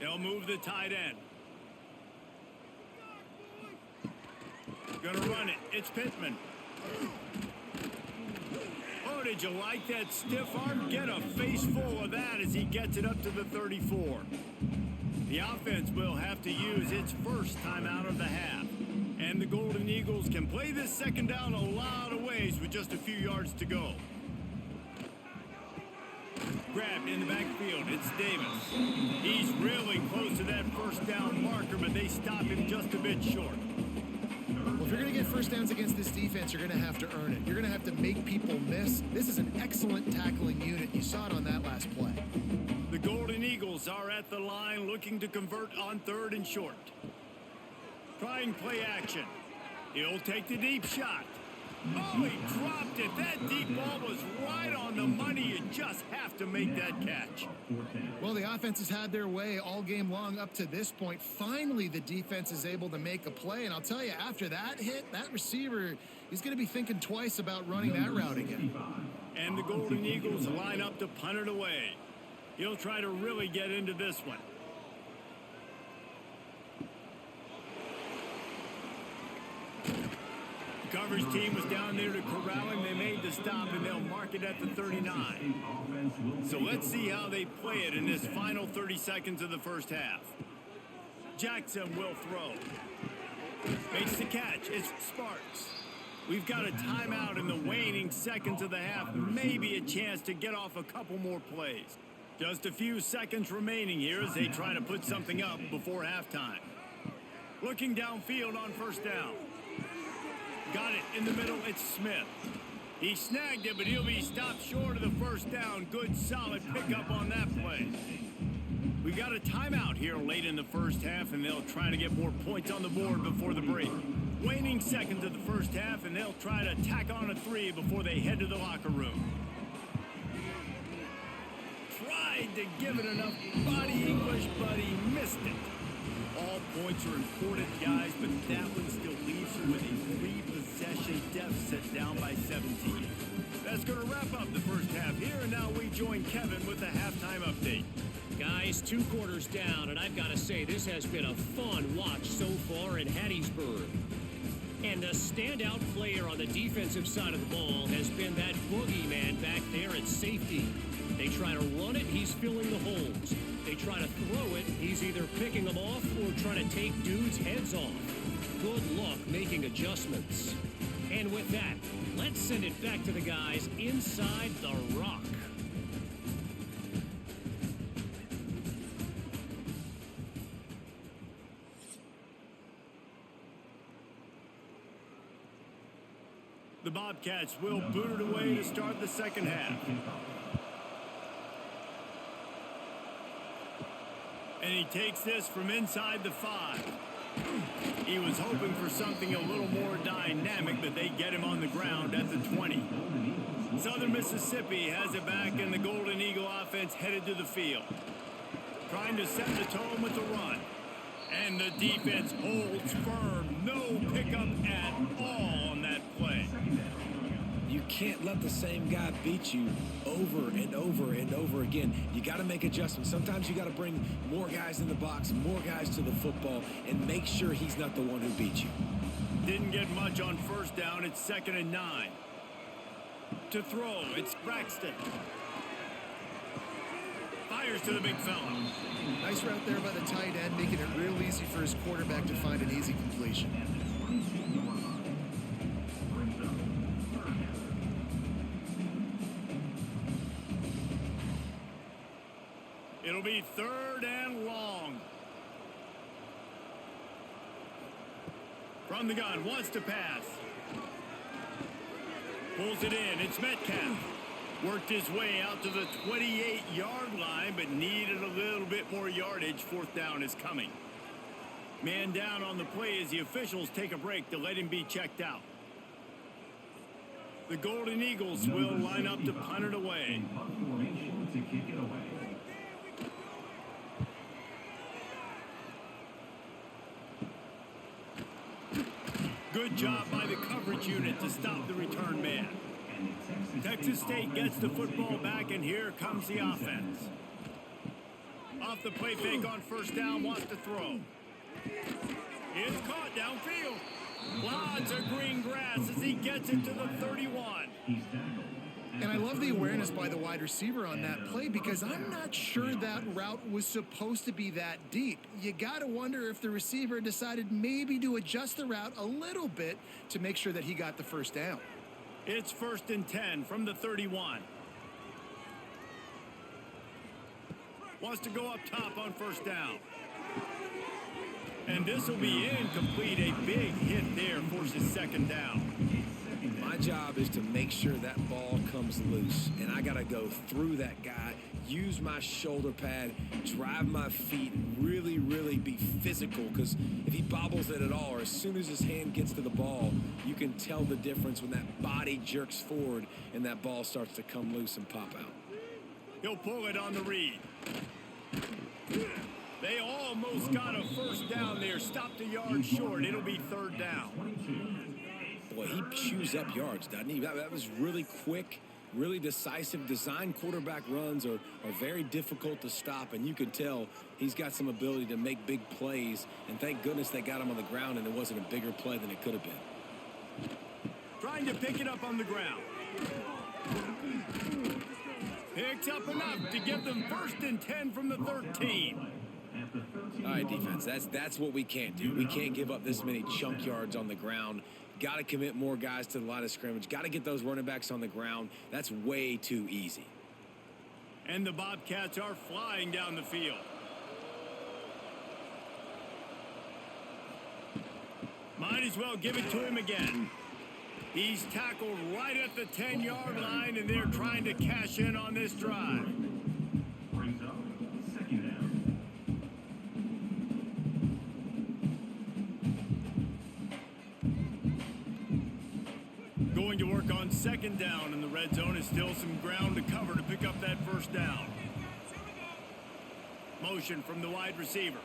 They'll move the tight end. Gonna run it. It's Pittman. Oh, did you like that stiff arm? Get a face full of that as he gets it up to the 34. The offense will have to use its first timeout of the half. And the Golden Eagles can play this second down a lot of ways with just a few yards to go. Grabbed in the backfield, it's Davis. He's really close to that first down marker, but they stop him just a bit short. Well, if you're going to get first downs against this defense, you're going to have to earn it. You're going to have to make people miss. This is an excellent tackling unit. You saw it on that last play. The Golden Eagles are at the line looking to convert on third and short. Trying play action. He'll take the deep shot. Oh, he dropped it. That deep ball was right on the money. You just have to make that catch. Well, the offense has had their way all game long up to this point. Finally, the defense is able to make a play. And I'll tell you, after that hit, that receiver, he's going to be thinking twice about running that route again. And the Golden Eagles line up to punt it away. He'll try to really get into this one. The coverage team was down there to corral him. They made the stop, and they'll mark it at the 39. So let's see how they play it in this final 30 seconds of the first half. Jackson will throw. Makes the catch. It's Sparks. We've got a timeout in the waning seconds of the half. Maybe a chance to get off a couple more plays. Just a few seconds remaining here as they try to put something up before halftime. Looking downfield on first down. Got it in the middle. It's Smith. He snagged it, but he'll be stopped short of the first down. Good, solid pickup on that play. We got a timeout here late in the first half, and they'll try to get more points on the board before the break. Waning seconds of the first half, and they'll try to tack on a 3 before they head to the locker room. Tried to give it enough body English, but he missed it. All points are important, guys, but that one still leaves you with a 3-possession deficit down by 17. That's going to wrap up the first half here, and now we join Kevin with the halftime update. Guys, 2 quarters down, and I've got to say this has been a fun watch so far in Hattiesburg. And the standout player on the defensive side of the ball has been that boogeyman back there at safety. They try to run it, he's filling the holes. They try to throw it, he's either picking them off or trying to take dudes' heads off. Good luck making adjustments. And with that, let's send it back to the guys inside the rock. The Bobcats will boot it away to start the second half. And he takes this from inside the 5. He was hoping for something a little more dynamic, but they get him on the ground at the 20. Southern Mississippi has it back, and the Golden Eagle offense headed to the field. Trying to set the tone with the run. And the defense holds firm. No pickup at all on that play. You can't let the same guy beat you over and over and over again. You got to make adjustments. Sometimes you got to bring more guys in the box, more guys to the football, and make sure he's not the one who beat you. Didn't get much on first down. It's 2nd and 9. To throw, it's Braxton. Fires to the big fella. Nice route there by the tight end, making it real easy for his quarterback to find an easy completion. It'll be 3rd and long. From the gun, wants to pass. Pulls it in, it's Metcalf. Worked his way out to the 28-yard line, but needed a little bit more yardage. 4th down is coming. Man down on the play as the officials take a break to let him be checked out. The Golden Eagles will line up to punt it away. To kick it away. Good job by the coverage unit to stop the return man. Texas State gets the football back, and here comes the offense. Off the play fake on first down, wants to throw. It's caught downfield. Lots of green grass as he gets it to the 31. And I love the awareness by the wide receiver on that play because I'm not sure that route was supposed to be that deep. You got to wonder if the receiver decided maybe to adjust the route a little bit to make sure that he got the first down. It's 1st and 10 from the 31. Wants to go up top on first down. And this will be incomplete. A big hit there forces 2nd down. My job is to make sure that ball comes loose, and I got to go through that guy, use my shoulder pad, drive my feet, really, really be physical, because if he bobbles it at all, or as soon as his hand gets to the ball, you can tell the difference when that body jerks forward and that ball starts to come loose and pop out. He'll pull it on the read. They almost got a first down there, stopped a yard short. It'll be 3rd down. Boy, he chews up yards, doesn't he? That was really quick, really decisive. Design quarterback runs are very difficult to stop, and you can tell he's got some ability to make big plays, and thank goodness they got him on the ground and it wasn't a bigger play than it could have been. Trying to pick it up on the ground. Picks up enough to give them 1st and 10 from the 13. All right, defense, that's what we can't do. We can't give up this many chunk yards on the ground. Got to commit more guys to the line of scrimmage. Got to get those running backs on the ground. That's way too easy. And the Bobcats are flying down the field. Might as well give it to him again. He's tackled right at the 10-yard line, and they're trying to cash in on this drive. Brings up 2nd down. Going to work on 2nd down in the red zone. Is still some ground to cover to pick up that first down. Motion from the wide receiver.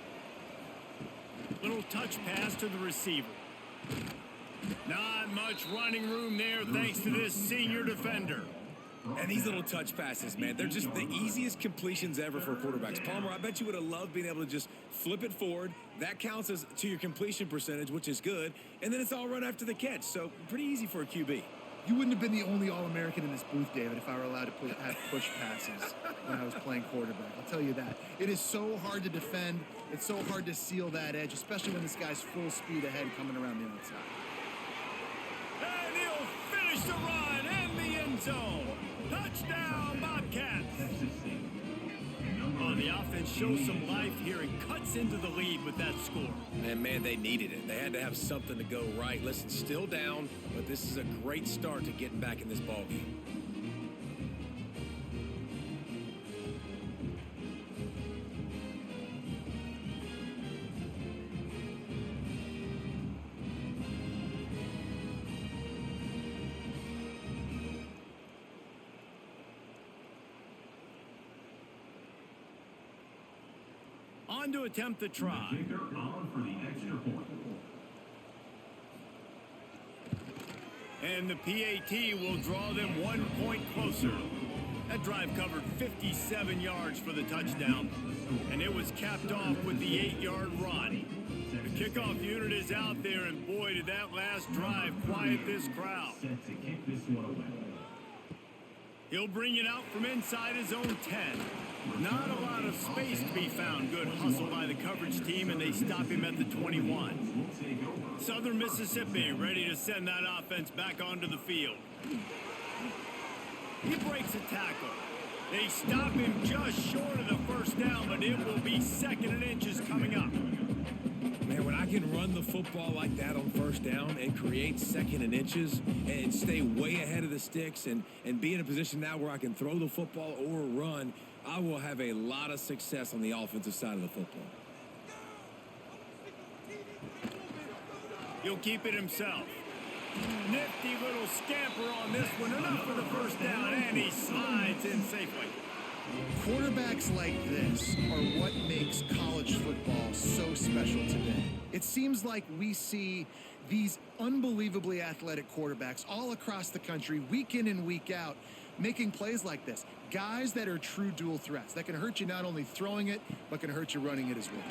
Little touch pass to the receiver. Not much running room there thanks to this senior defender. And these little touch passes, man, they're just the easiest completions ever for quarterbacks. Palmer, I bet you would have loved being able to just flip it forward. That counts as to your completion percentage, which is good. And then it's all run after the catch. So pretty easy for a QB. You wouldn't have been the only All-American in this booth, David, if I were allowed to have push passes when I was playing quarterback. I'll tell you that. It is so hard to defend. It's so hard to seal that edge, especially when this guy's full speed ahead coming around the outside. And he'll finish the run in the end zone. Touchdown, Bobcats. Oh, the offense shows some life here and cuts into the lead with that score. And, man, they needed it. They had to have something to go right. Listen, still down, but this is a great start to getting back in this ballgame. On to attempt the try. Kicker on for the extra point. And the PAT will draw them 1 point closer. That drive covered 57 yards for the touchdown, and it was capped off with the 8-yard run. The kickoff unit is out there, and boy, did that last drive quiet this crowd. Set to kick this one away. He'll bring it out from inside his own 10. Not a lot of space to be found. Good hustle by the coverage team, and they stop him at the 21. Southern Mississippi ready to send that offense back onto the field. He breaks a tackle. They stop him just short of the first down, but it will be 2nd and inches coming up. Man, when I can run the football like that on first down and create 2nd and inches and stay way ahead of the sticks and be in a position now where I can throw the football or run, I will have a lot of success on the offensive side of the football. He'll keep it himself. Nifty little scamper on this one. Enough for the first down, and he slides in safely. Quarterbacks like this are what makes college football so special today. It seems like we see these unbelievably athletic quarterbacks all across the country, week in and week out, making plays like this. Guys that are true dual threats, that can hurt you not only throwing it, but can hurt you running it as well.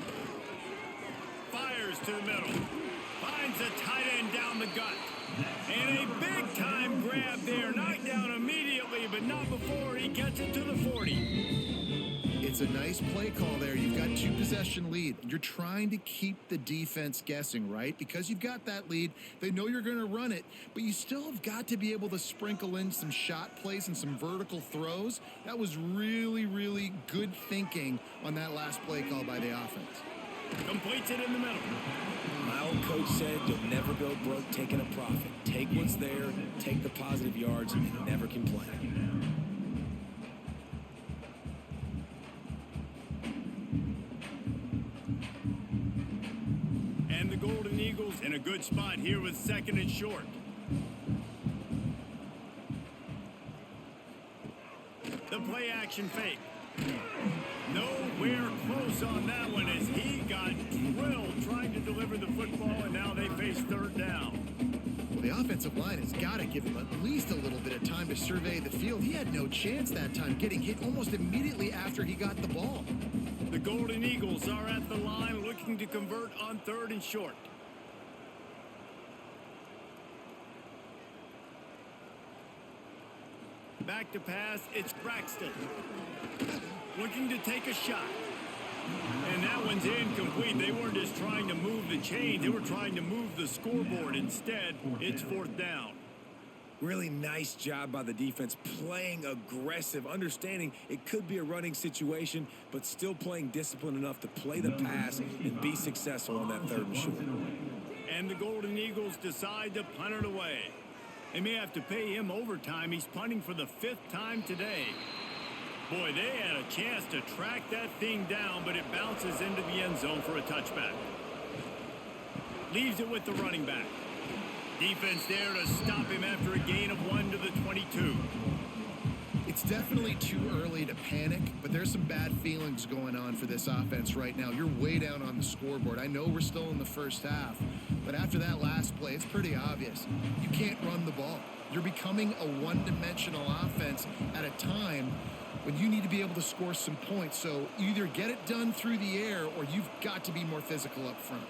Fires to the middle. Finds a tight end down the gut. And a big-time grab there. Knocked down immediately, but not before he gets it to the 40. It's a nice play call there. You've got 2-possession lead. You're trying to keep the defense guessing, right? Because you've got that lead. They know you're going to run it, but you still have got to be able to sprinkle in some shot plays and some vertical throws. That was really, really good thinking on that last play call by the offense. Completes it in the middle. My old coach said you'll never go broke taking a profit. Take what's there, take the positive yards, and never complain. And the Golden Eagles in a good spot here with 2nd and short. The play action fake. Nowhere close on that one as he got drilled trying to deliver the football, and now they face 3rd down. Well, the offensive line has got to give him at least a little bit of time to survey the field. He had no chance that time, getting hit almost immediately after he got the ball. The Golden Eagles are at the line looking to convert on 3rd and short. Back to pass, it's Braxton. Looking to take a shot. And that one's incomplete. They weren't just trying to move the chains, they were trying to move the scoreboard. Instead, it's 4th down. Really nice job by the defense, playing aggressive, understanding it could be a running situation, but still playing disciplined enough to play the pass and be successful on that 3rd and short. And the Golden Eagles decide to punt it away. They may have to pay him overtime. He's punting for the 5th time today. Boy, they had a chance to track that thing down, but it bounces into the end zone for a touchback. Leaves it with the running back. Defense there to stop him after a gain of 1 to the 22. It's definitely too early to panic, but there's some bad feelings going on for this offense right now. You're way down on the scoreboard. I know we're still in the first half, but after that last play, it's pretty obvious. You can't run the ball. You're becoming a one-dimensional offense at a time when you need to be able to score some points. So either get it done through the air or you've got to be more physical up front.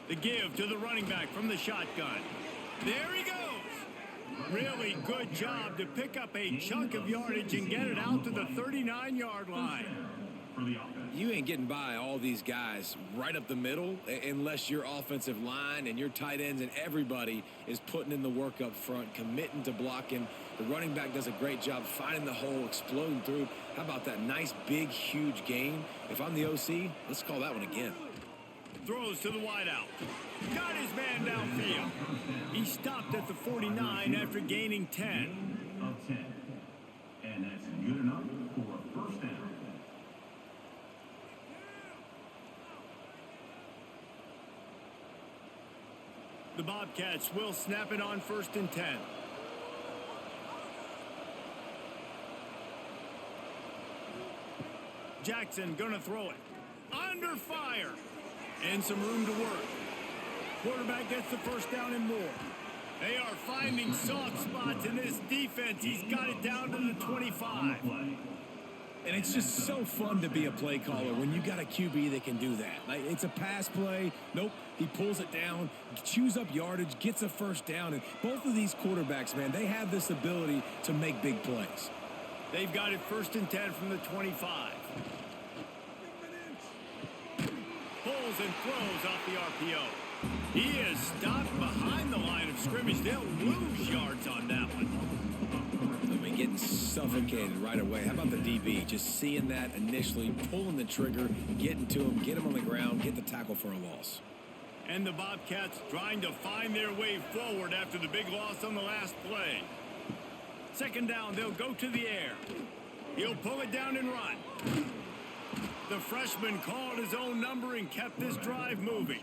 The give to the running back from the shotgun. There he goes. Really good job to pick up a chunk of yardage and get it out to the 39-yard line. You ain't getting by all these guys right up the middle unless your offensive line and your tight ends and everybody is putting in the work up front, committing to blocking. The running back does a great job finding the hole, exploding through. How about that nice, big, huge gain? If I'm the OC, let's call that one again. Throws to the wideout. Got his man downfield. He stopped at the 49 after gaining 10. Of 10. And that's good enough for a 1st down. The Bobcats will snap it on 1st and 10. Jackson gonna throw it. Under fire. And some room to work. Quarterback gets the first down and more. They are finding soft spots in this defense. He's got it down to the 25. And it's just so fun to be a play caller when you got a QB that can do that. Like, it's a pass play. Nope, he pulls it down, chews up yardage, gets a first down. And both of these quarterbacks, man, they have this ability to make big plays. They've got it 1st and 10 from the 25. Pulls and throws off the RPO. He is stopped behind the line of scrimmage. They'll lose yards on that one. I mean, getting suffocated right away. How about the DB? Just seeing that initially, pulling the trigger, getting to him, get him on the ground, get the tackle for a loss. And the Bobcats trying to find their way forward after the big loss on the last play. 2nd down, they'll go to the air. He'll pull it down and run. The freshman called his own number and kept this drive moving.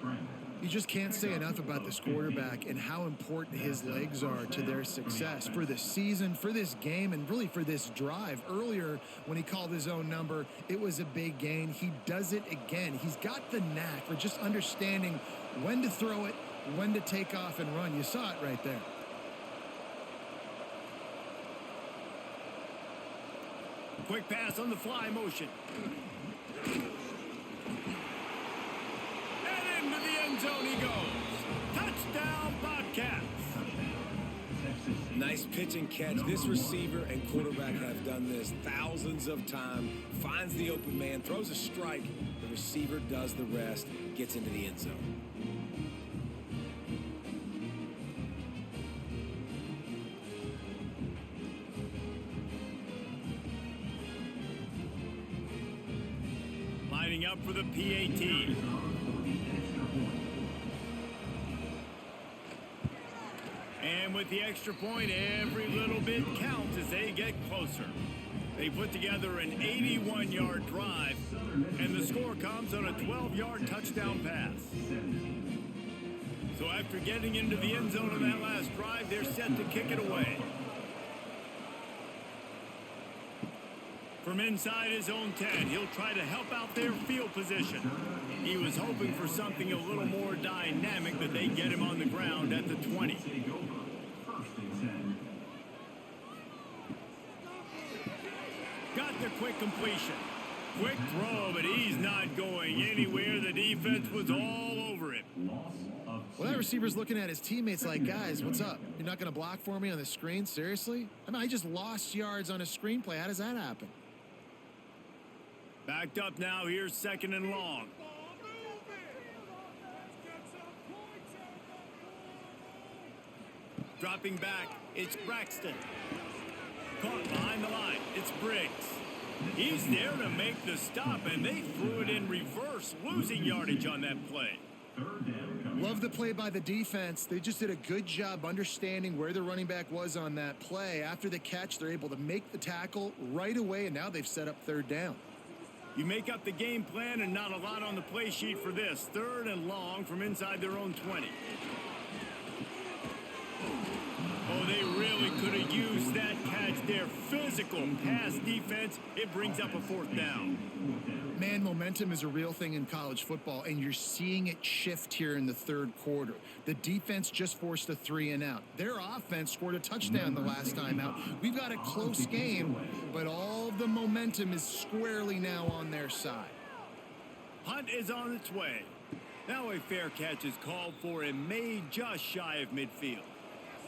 You just can't say enough about this quarterback and how important his legs are to their success for this season, for this game, and really for this drive. Earlier, when he called his own number, it was a big gain. He does it again. He's got the knack for just understanding when to throw it, when to take off and run. You saw it right there. Quick pass on the fly motion. And into the end zone he goes. Touchdown, Bobcats. Nice pitch and catch. This receiver and quarterback have done this thousands of times. Finds the open man, throws a strike. The receiver does the rest, gets into the end zone. Lining up for the PAT. And with the extra point, every little bit counts as they get closer. They put together an 81-yard drive, and the score comes on a 12-yard touchdown pass. So after getting into the end zone on that last drive, they're set to kick it away. From inside his own 10, he'll try to help out their field position. He was hoping for something a little more dynamic, that they get him on the ground at the 20. Got the quick completion. Quick throw, but he's not going anywhere. The defense was all over it. Well, that receiver's looking at his teammates like, guys, what's up? You're not going to block for me on the screen? Seriously? I mean, I just lost yards on a screenplay. How does that happen? Backed up now. Here's 2nd and long. Dropping back, it's Braxton. Caught behind the line, it's Briggs. He's there to make the stop, and they threw it in reverse, losing yardage on that play. Love the play by the defense. They just did a good job understanding where the running back was on that play. After the catch, they're able to make the tackle right away, and now they've set up 3rd down. You make up the game plan, and not a lot on the play sheet for this. 3rd and long from inside their own 20. Oh, they really could have used that catch there. Physical pass defense. It brings up a 4th down. Man, momentum is a real thing in college football, and you're seeing it shift here in the 3rd quarter. The defense just forced a 3-and-out. Their offense scored a touchdown the last time out. We've got a close game, but all the momentum is squarely now on their side. Punt is on its way. Now a fair catch is called for and made just shy of midfield.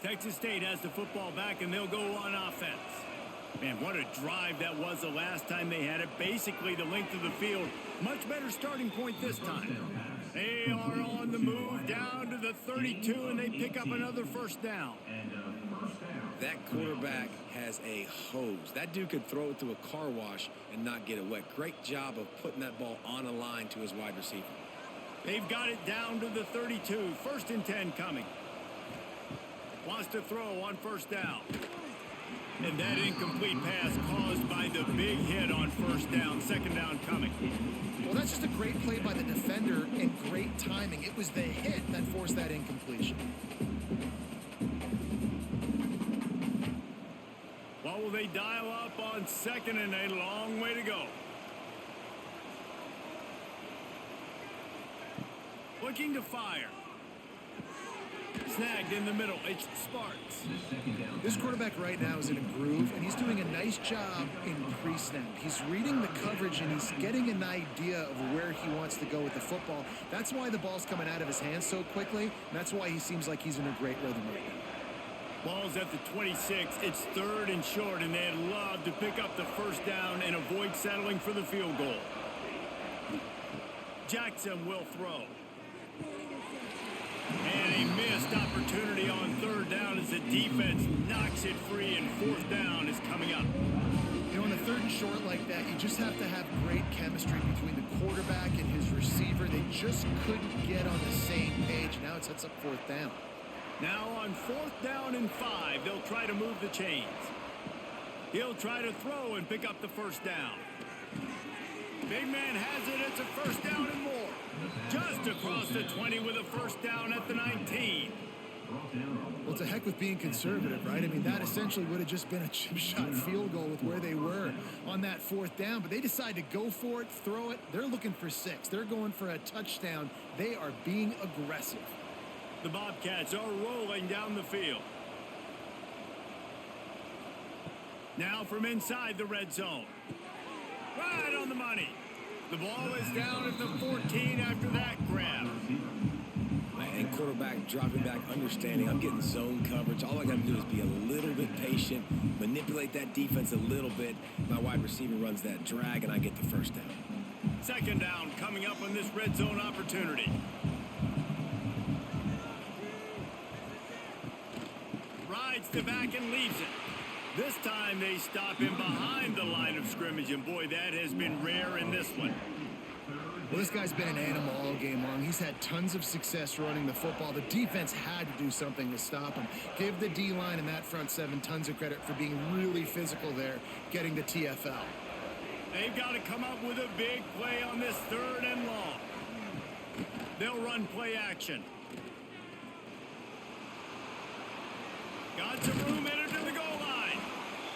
Texas State has the football back, and they'll go on offense. Man, what a drive that was the last time they had it. Basically the length of the field. Much better starting point this time. They are on the move down to the 32, and they pick up another 1st down. That quarterback has a hose. That dude could throw it through a car wash and not get it wet. Great job of putting that ball on a line to his wide receiver. They've got it down to the 32. 1st and 10 coming. Wants to throw on 1st down. And that incomplete pass caused by the big hit on 1st down. 2nd down coming. Well, that's just a great play by the defender and great timing. It was the hit that forced that incompletion. What will they dial up on 2nd and a long way to go? looking to fire. Snagged in the middle. It's Sparks. This quarterback right now is in a groove, and he's doing a nice job in pre-snap. He's reading the coverage, and he's getting an idea of where he wants to go with the football. That's why the ball's coming out of his hands so quickly, and that's why he seems like he's in a great rhythm right now. Ball's at the 26. It's 3rd and short, and they'd love to pick up the first down and avoid settling for the field goal. Jackson will throw. And a missed opportunity on 3rd down as the defense knocks it free, and 4th down is coming up. You know, on a 3rd and short like that, you just have to have great chemistry between the quarterback and his receiver. They just couldn't get on the same page. Now it sets up 4th down. Now on 4th down and 5, they'll try to move the chains. He'll try to throw and pick up the first down. Big man has it. It's a 1st down and more. Just across the 20 with a 1st down at the 19. Well, it's a heck with being conservative, right? I mean, that essentially would have just been a chip shot field goal with where they were on that 4th down. But they decide to go for it, throw it. They're looking for 6. They're going for a touchdown. They are being aggressive. The Bobcats are rolling down the field. Now from inside the red zone. Right on the money. The ball is down at the 14 after that grab. And quarterback dropping back, understanding I'm getting zone coverage. All I got to do is be a little bit patient, manipulate that defense a little bit. My wide receiver runs that drag, and I get the 1st down. 2nd down coming up on this red zone opportunity. Rides the back and leaves it. This time they stop him behind the line of scrimmage, and boy, that has been rare in this one. Well, this guy's been an animal all game long. He's had tons of success running the football. The defense had to do something to stop him. Give the D-line and that front 7 tons of credit for being really physical there, getting the TFL. They've got to come up with a big play on this 3rd and long. They'll run play action. Got some room entered to the goal line.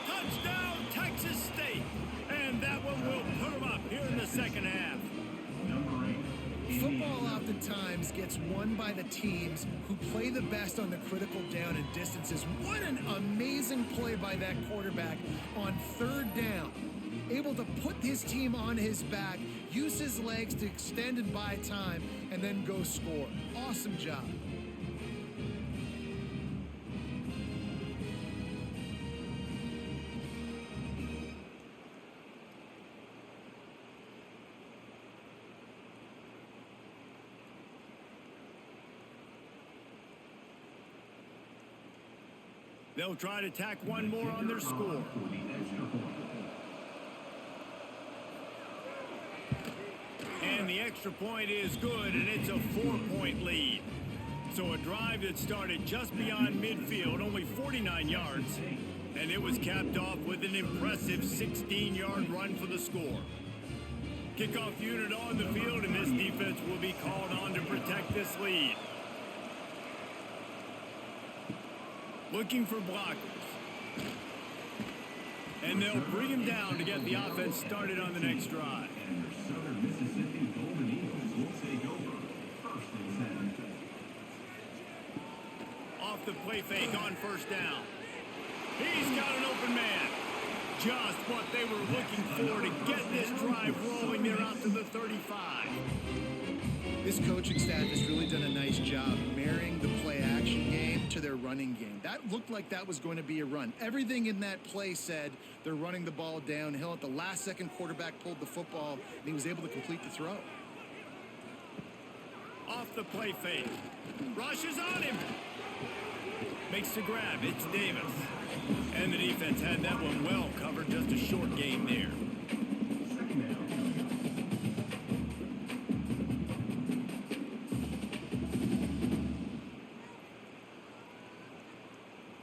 Touchdown, Texas State. And that one will put them up here in the 2nd half. Football oftentimes gets won by the teams who play the best on the critical down and distances. What an amazing play by that quarterback on 3rd down. Able to put his team on his back, use his legs to extend and buy time, and then go score. Awesome job. They'll try to tack one more on their score. And the extra point is good, and it's a 4-point lead. So a drive that started just beyond midfield, only 49 yards, and it was capped off with an impressive 16-yard run for the score. Kickoff unit on the field, and this defense will be called on to protect this lead. Looking for blockers. And they'll bring him down to get the offense started on the next drive. Southern Mississippi Golden Eagles will take over 1st and 10. Off the play fake on 1st down. He's got an open man. Just what they were looking for to get this drive rolling. They're out to the 35. This coaching staff has really done a nice job marrying the play-action game to their running game. That looked like that was going to be a run. Everything in that play said they're running the ball downhill. At the last second, quarterback pulled the football, and he was able to complete the throw. Off the play fake. Rushes on him. Makes the grab. It's Davis. And the defense had that one well covered. Just a short game there.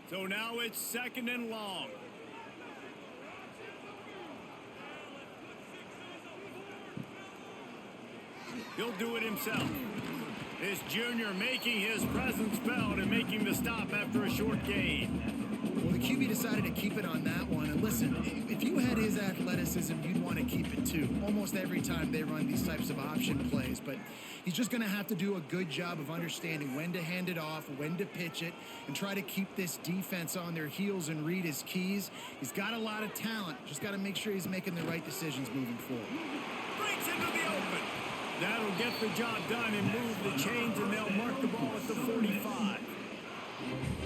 So now it's 2nd and long. He'll do it himself. This junior making his presence felt and making the stop after a short gain. Well, the QB decided to keep it on that one. And listen, if you had his athleticism, you'd want to keep it too. Almost every time they run these types of option plays. But he's just going to have to do a good job of understanding when to hand it off, when to pitch it, and try to keep this defense on their heels and read his keys. He's got a lot of talent. Just got to make sure he's making the right decisions moving forward. Breaks into the open. That'll get the job done and move the chains, and they'll mark the ball at the 45.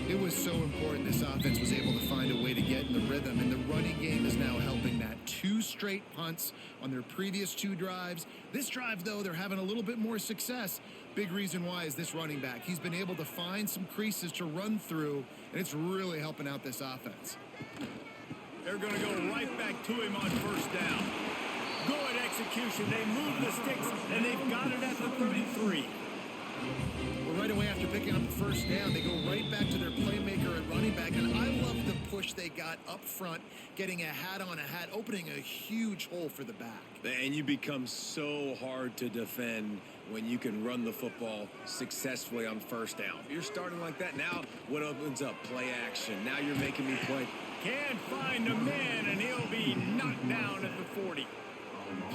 It was so important this offense was able to find a way to get in the rhythm, and the running game is now helping that. 2 straight punts on their previous 2 drives. This drive, though, they're having a little bit more success. Big reason why is this running back. He's been able to find some creases to run through, and it's really helping out this offense. They're going to go right back to him on first down. Good execution. They move the sticks, and they've got it at the 33. Well, right away after picking up the first down, they go right back to their playmaker at running back. And I love the push they got up front, getting a hat on a hat, opening a huge hole for the back. And you become so hard to defend when you can run the football successfully on first down. You're starting like that. Now what opens up? Play action. Now you're making me play. Can't find a man, and he'll be knocked down at the 40.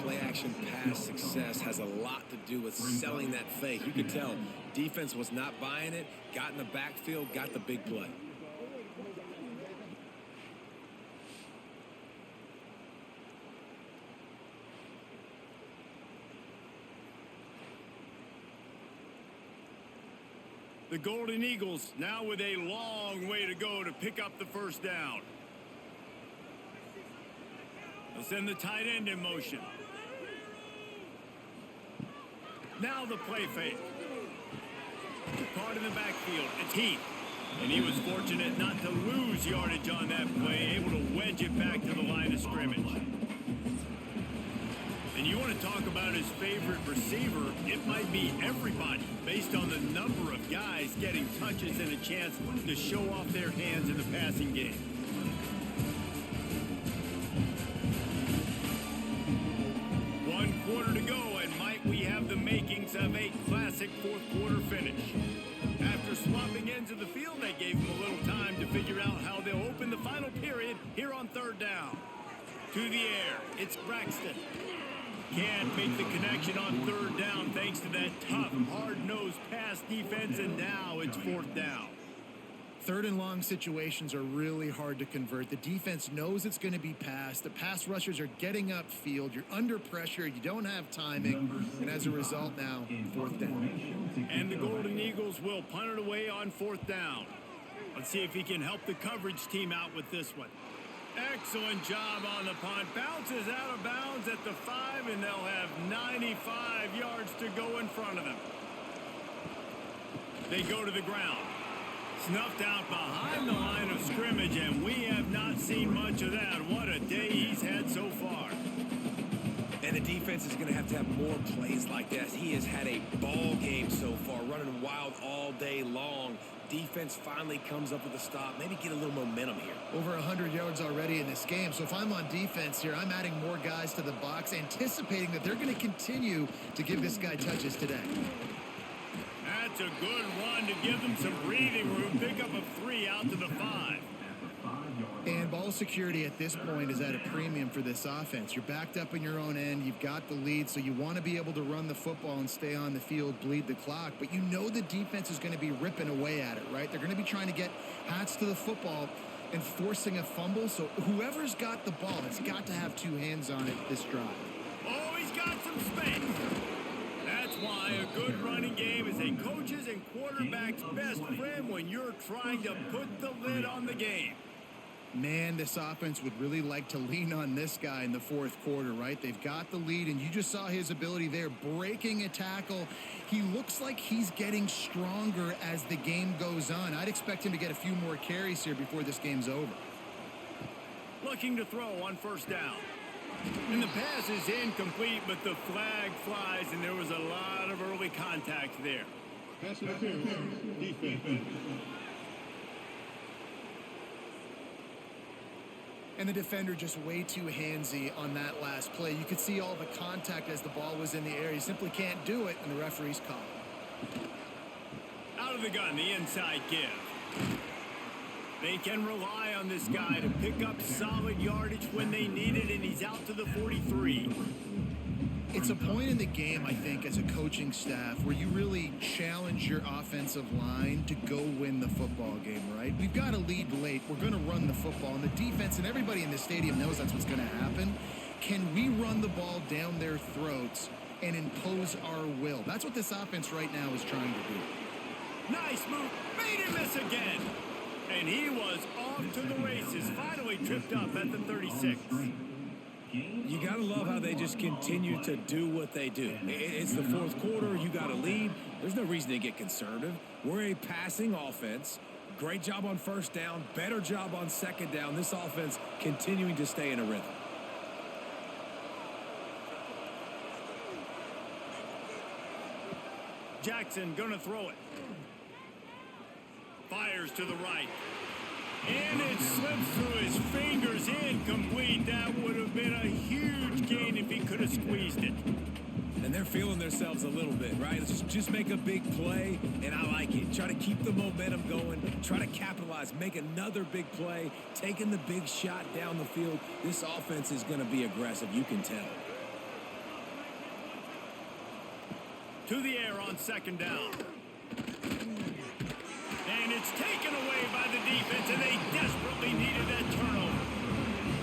Play action pass success has a lot to do with selling that fake. You could tell defense was not buying it, got in the backfield, got the big play. The Golden Eagles now with a long way to go to pick up the first down. They'll send the tight end in motion. Now the play fake. Caught in the backfield. It's Heath. And he was fortunate not to lose yardage on that play, able to wedge it back to the line of scrimmage. And you want to talk about his favorite receiver, it might be everybody, based on the number of guys getting touches and a chance to show off their hands in the passing game. Quarter to go, and might we have the makings of a classic fourth quarter finish. After swapping ends of the field, they gave him a little time to figure out how they'll open the final period here on third down. To the air, it's Braxton. Can't make the connection on third down thanks to that tough, hard-nosed pass defense, and now it's fourth down. Third and long situations are really hard to convert. The defense knows it's going to be passed. The pass rushers are getting upfield. You're under pressure. You don't have timing. And as a result now, fourth down. And the Golden Eagles will punt it away on fourth down. Let's see if he can help the coverage team out with this one. Excellent job on the punt. Bounces out of bounds at the 5, and they'll have 95 yards to go in front of them. They go to the ground. Snuffed out behind the line of scrimmage, and we have not seen much of that. What a day he's had so far. And the defense is going to have more plays like that. He has had a ball game so far, running wild all day long. Defense finally comes up with a stop, maybe get a little momentum here. Over 100 yards already in this game. So if I'm on defense here, I'm adding more guys to the box, anticipating that they're going to continue to give this guy touches today. That's a good run to give them some breathing room. Pick up a 3 out to the 5. And ball security at this point is at a premium for this offense. You're backed up in your own end. You've got the lead, so you want to be able to run the football and stay on the field, bleed the clock. But you know the defense is going to be ripping away at it, right? They're going to be trying to get hats to the football and forcing a fumble. So whoever's got the ball, it's got to have 2 hands on it this drive. Oh, he's got some space. That's why a good running game is a coach's and quarterback's best friend when you're trying to put the lid on the game. Man, this offense would really like to lean on this guy in the fourth quarter, right? They've got the lead, and you just saw his ability there, breaking a tackle. He looks like he's getting stronger as the game goes on. I'd expect him to get a few more carries here before this game's over. Looking to throw on first down. And the pass is incomplete, but the flag flies, and there was a lot of early contact there. Pass interference. Defense. And the defender just way too handsy on that last play. You could see all the contact as the ball was in the air. You simply can't do it, and the referee's calling. Out of the gun, the inside give. They can rely on this guy to pick up solid yardage when they need it, and he's out to the 43. It's a point in the game, I think, as a coaching staff where you really challenge your offensive line to go win the football game, right? We've got a lead late. We're going to run the football. And the defense and everybody in the stadium knows that's what's going to happen. Can we run the ball down their throats and impose our will? That's what this offense right now is trying to do. Nice move. Made him miss again. And he was off to the races. Finally tripped up at the 36. You got to love how they just continue to do what they do. It's the fourth quarter. You got to lead. There's no reason to get conservative. We're a passing offense. Great job on first down. Better job on second down. This offense continuing to stay in a rhythm. Jackson gonna throw it. Fires to the right. And it slips through his fingers, incomplete. That would have been a huge gain if he could have squeezed it. And they're feeling themselves a little bit, right? Just make a big play, and I like it. Try to keep the momentum going. Try to capitalize. Make another big play. Taking the big shot down the field. This offense is going to be aggressive. You can tell. To the air on second down. And it's taken away by the defense, and they desperately needed that turnover.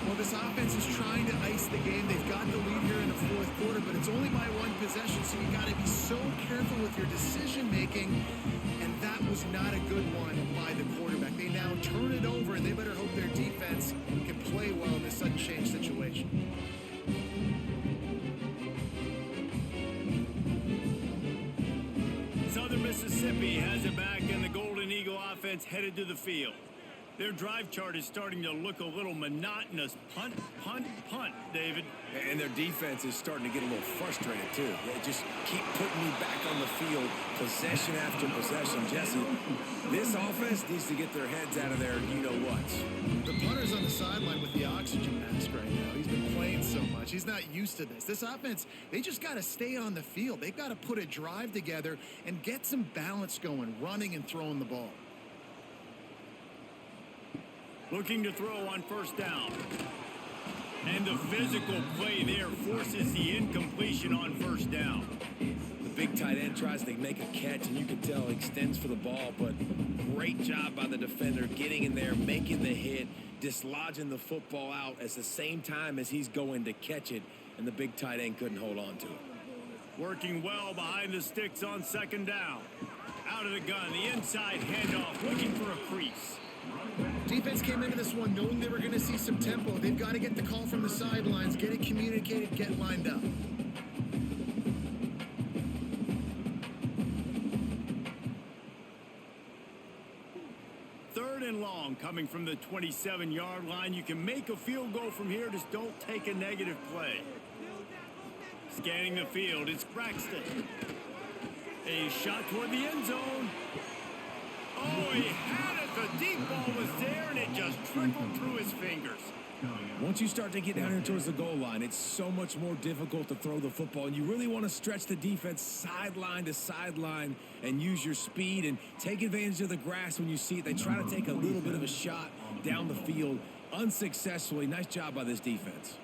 Well, this offense is trying to ice the game. They've got the lead here in the fourth quarter, but it's only by one possession, so you got to be so careful with your decision-making, and that was not a good one by the quarterback. They now turn it over, and they better hope their defense can play well in this sudden change situation. Southern Mississippi has it back, and the Golden Eagle offense headed to the field. Their drive chart is starting to look a little monotonous. Punt, punt, punt, David. And their defense is starting to get a little frustrated, too. They just keep putting me back on the field, possession after possession. Jesse, this offense needs to get their heads out of there, you-know-what. The punter's on the sideline with the oxygen mask right now. He's been playing so much. He's not used to this. This offense, they just got to stay on the field. They've got to put a drive together and get some balance going, running and throwing the ball. Looking to throw on first down. And the physical play there forces the incompletion on first down. The big tight end tries to make a catch, and you can tell extends for the ball, but great job by the defender getting in there, making the hit, dislodging the football out at the same time as he's going to catch it, and the big tight end couldn't hold on to it. Working well behind the sticks on second down. Out of the gun, the inside handoff, looking for a crease. Defense came into this one knowing they were going to see some tempo. They've got to get the call from the sidelines, get it communicated, get lined up. Third and long coming from the 27-yard line. You can make a field goal from here, just don't take a negative play. Scanning the field, it's Braxton. A shot toward the end zone. Oh, he had it. The deep ball was there, and it just trickled through his fingers. Once you start to get down here towards the goal line, it's so much more difficult to throw the football, and you really want to stretch the defense sideline to sideline and use your speed and take advantage of the grass when you see it. They try to take a little bit of a shot down the field unsuccessfully. Nice job by this defense.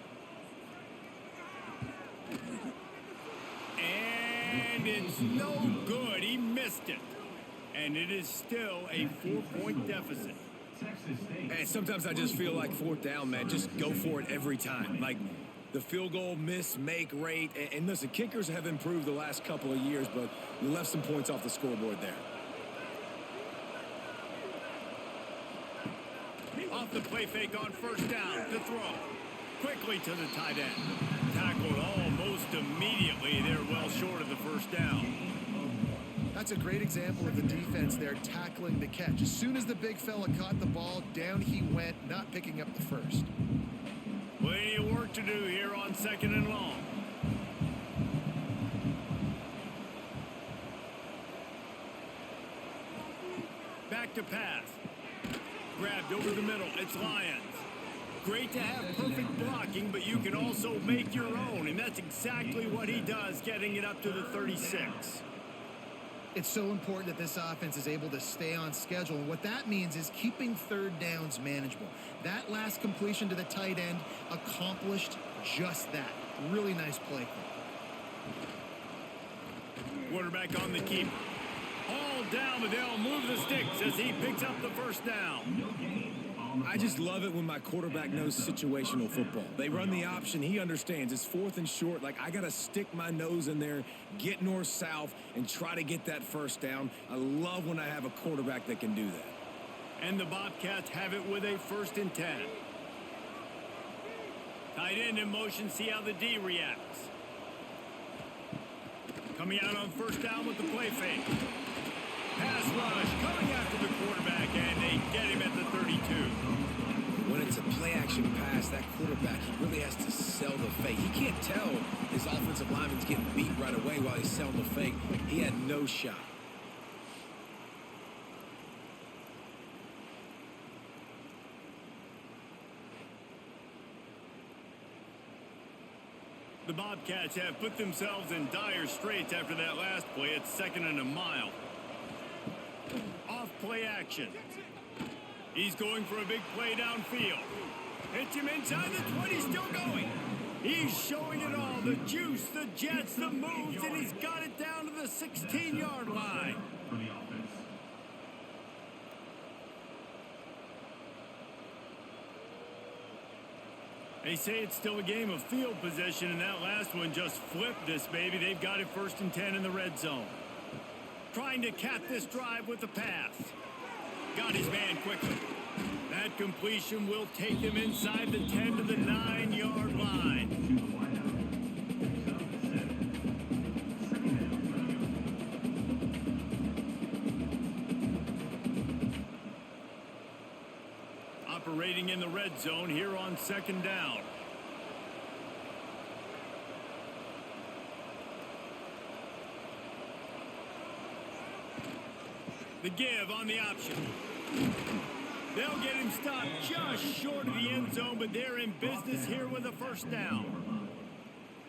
And it's no good. He missed it. And it is still a 4-point deficit. And sometimes I just feel like fourth down, man. Just go for it every time. Like the field goal miss-make rate. And listen, kickers have improved the last couple of years, but you left some points off the scoreboard there. Off the play fake on first down to throw. Quickly to the tight end. Tackled almost immediately. They're well short of the first down. That's a great example of the defense there tackling the catch. As soon as the big fella caught the ball, down he went, not picking up the first. Plenty of work to do here on second and long. Back to pass. Grabbed over the middle. It's Lions. Great to have perfect blocking, but you can also make your own, and that's exactly what he does, getting it up to the 36. It's so important that this offense is able to stay on schedule, and what that means is keeping third downs manageable. That last completion to the tight end accomplished just that. Really nice play call. Quarterback on the keeper. All down, but they'll move the sticks as he picks up the first down. I just love it when my quarterback knows situational football. They run the option. He understands. It's 4th and short. Like, I got to stick my nose in there, get north-south, and try to get that first down. I love when I have a quarterback that can do that. And the Bobcats have it with a 1st and 10. Tight end in motion, see how the D reacts. Coming out on 1st down with the play fake. Pass rush coming after the quarterback, and they get him at the 32. When it's a play-action pass, that quarterback, he really has to sell the fake. He can't tell his offensive lineman's getting beat right away while he's selling the fake. He had no shot. The Bobcats have put themselves in dire straits after that last play. It's 2nd and a mile. Off play action. He's going for a big play downfield. Hits him inside the 20, still going. He's showing it all. The juice, the jets, the moves, and he's got it down to the 16-yard line. They say it's still a game of field position, and that last one just flipped this baby. They've got it 1st and 10 in the red zone. Trying to cap this drive with the pass. Got his man quickly. That completion will take him inside the 10 to the 9-yard line. Operating in the red zone here on 2nd down. The give on the option. They'll get him stopped just short of the end zone, but they're in business here with a 1st down.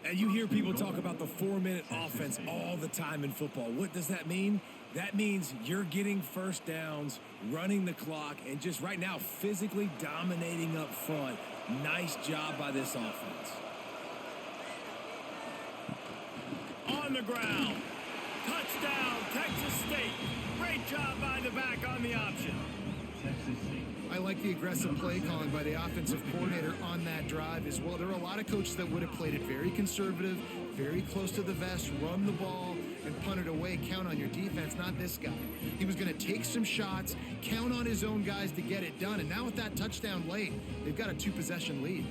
And you hear people talk about the 4-minute offense all the time in football. What does that mean? That means you're getting 1st downs, running the clock, and just right now physically dominating up front. Nice job by this offense. On the ground. Touchdown, Texas State. Great job by the back on the option. I like the aggressive play calling by the offensive coordinator on that drive as well. There are a lot of coaches that would have played it very conservative, very close to the vest, run the ball, and punt it away. Count on your defense, not this guy. He was going to take some shots, count on his own guys to get it done. And now with that touchdown late, they've got a 2-possession lead.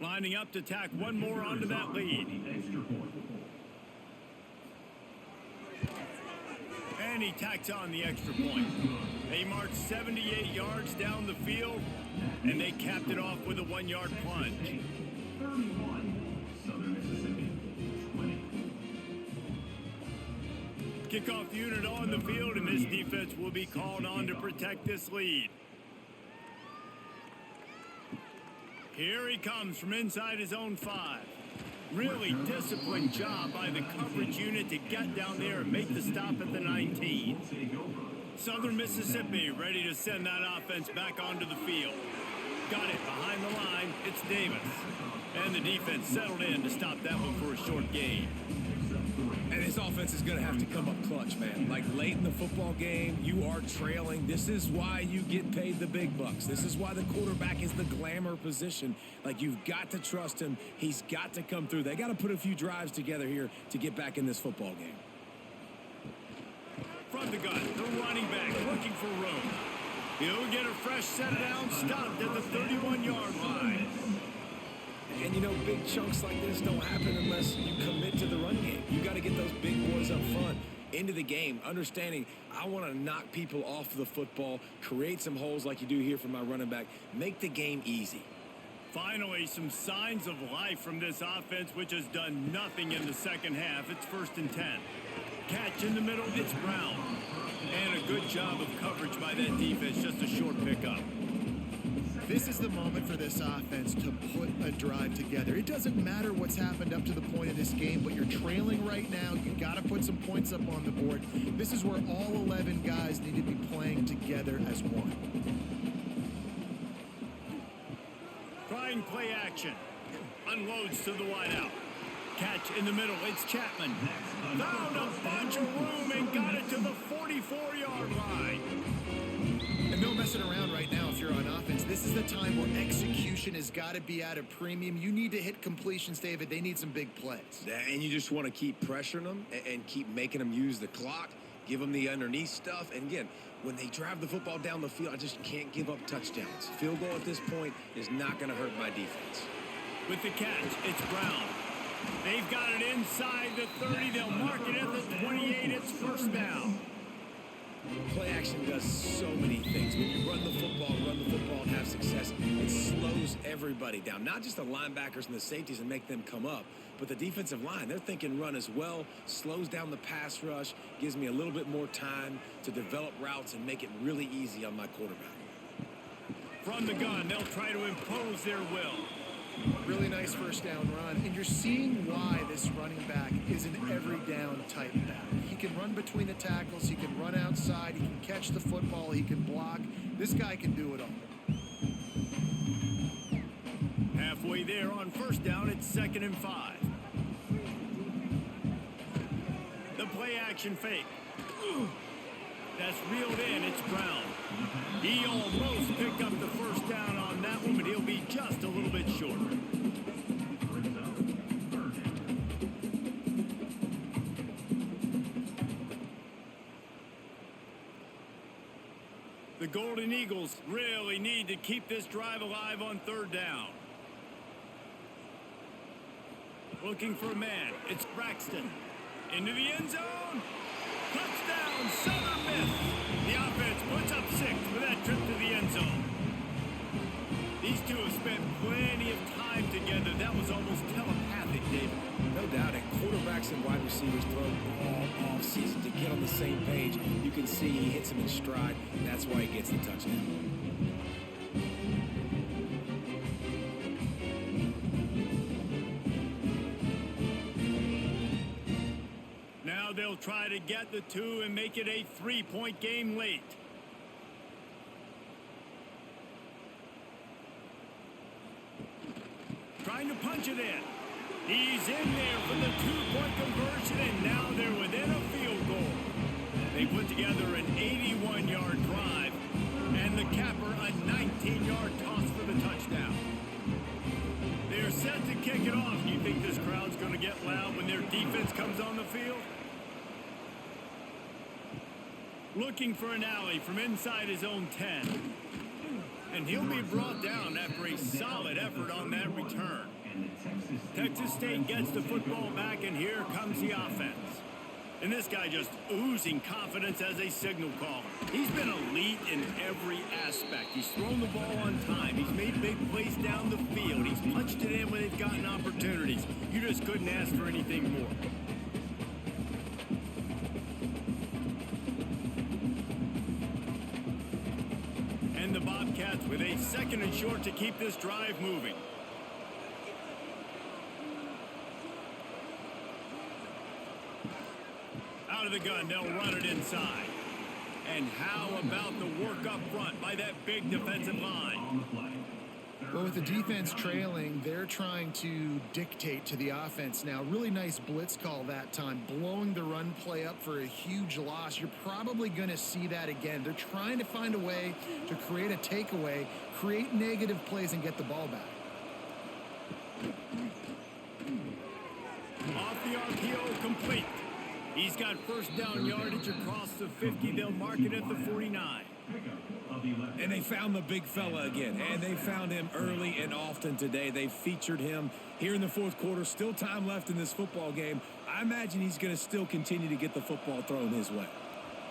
Lining up to tack one more onto that lead. And he tacks on the extra point. They marched 78 yards down the field, and they capped it off with a 1-yard plunge. 31, Southern Mississippi, 20. Kickoff unit on the field, and this defense will be called on to protect this lead. Here he comes from inside his own 5. Really disciplined job by the coverage unit to get down there and make the stop at the 19. Southern Mississippi ready to send that offense back onto the field. Got it behind the line. It's Davis. And the defense settled in to stop that one for a short gain. And his offense is going to have to come up clutch, man. Like late in the football game, you are trailing. This is why you get paid the big bucks. This is why the quarterback is the glamour position. Like, you've got to trust him. He's got to come through. They got to put a few drives together here to get back in this football game. From the gun, the running back looking for room. He'll get a fresh set down, stopped at the 31-yard line. And, you know, big chunks like this don't happen unless you commit to the run game. You got to get those big boys up front into the game, understanding I want to knock people off the football, create some holes like you do here for my running back, make the game easy. Finally, some signs of life from this offense, which has done nothing in the second half. It's 1st and 10. Catch in the middle, it's Brown. And a good job of coverage by that defense, just a short pickup. This is the moment for this offense to put a drive together. It doesn't matter what's happened up to the point of this game, but you're trailing right now. You got to put some points up on the board. This is where all 11 guys need to be playing together as one. Trying play action. Unloads to the wideout. Catch in the middle. It's Chapman. Found a bunch of room and got it to the 44-yard line. And no messing around right now if you're on offense. This is the time where execution has got to be at a premium. You need to hit completions, David. They need some big plays. And you just want to keep pressuring them and keep making them use the clock, give them the underneath stuff. And again, when they drive the football down the field, I just can't give up touchdowns. Field goal at this point is not going to hurt my defense. With the catch, it's Brown. They've got it inside the 30. They'll mark it at the 28. It's first down. Play action does so many things. When you run the football and have success, it slows everybody down. Not just the linebackers and the safeties and make them come up, but the defensive line. They're thinking run as well, slows down the pass rush, gives me a little bit more time to develop routes and make it really easy on my quarterback. From the gun, they'll try to impose their will. Really nice first down run. And you're seeing why this running back is an every down type back. He can run between the tackles. He can run outside. He can catch the football. He can block. This guy can do it all. Halfway there on first down, it's 2nd and 5. The play action fake. That's reeled in. It's Brown. He almost picked up the first down on that one, but he'll be just a little bit short. The Golden Eagles really need to keep this drive alive on 3rd down. Looking for a man. It's Braxton. Into the end zone. Touchdown, Southern Miss. The offense puts up 6 for that trip to the end zone. These two have spent plenty of time together. That was almost telepathic, David. No doubt, and quarterbacks and wide receivers throw all off season to get on the same page. You can see he hits him in stride, and that's why he gets the touchdown. Now they'll try to get the 2 and make it a 3-point game late. Trying to punch it in. He's in there for the 2-point conversion, and now they're within a field goal. They put together an 81-yard drive, and the capper a 19-yard toss for the touchdown. They're set to kick it off. Do you think this crowd's going to get loud when their defense comes on the field? Looking for an alley from inside his own 10. And he'll be brought down after a solid effort on that return. Texas State gets the football back, and here comes the offense. And this guy just oozing confidence as a signal caller. He's been elite in every aspect. He's thrown the ball on time. He's made big plays down the field. He's punched it in when they've gotten opportunities. You just couldn't ask for anything more. And the Bobcats with a 2nd and short to keep this drive moving. Out of the gun, they'll run it inside. And how about the work up front by that big defensive line? Well, with the defense trailing, they're trying to dictate to the offense now. Really nice blitz call that time, blowing the run play up for a huge loss. You're probably going to see that again. They're trying to find a way to create a takeaway, create negative plays, and get the ball back. Off the RPO, complete. He's got first down yardage across the 50. They'll mark it at the 49. And they found the big fella again, and they found him early and often today. They featured him here in the 4th quarter. Still time left in this football game. I imagine he's going to still continue to get the football thrown his way.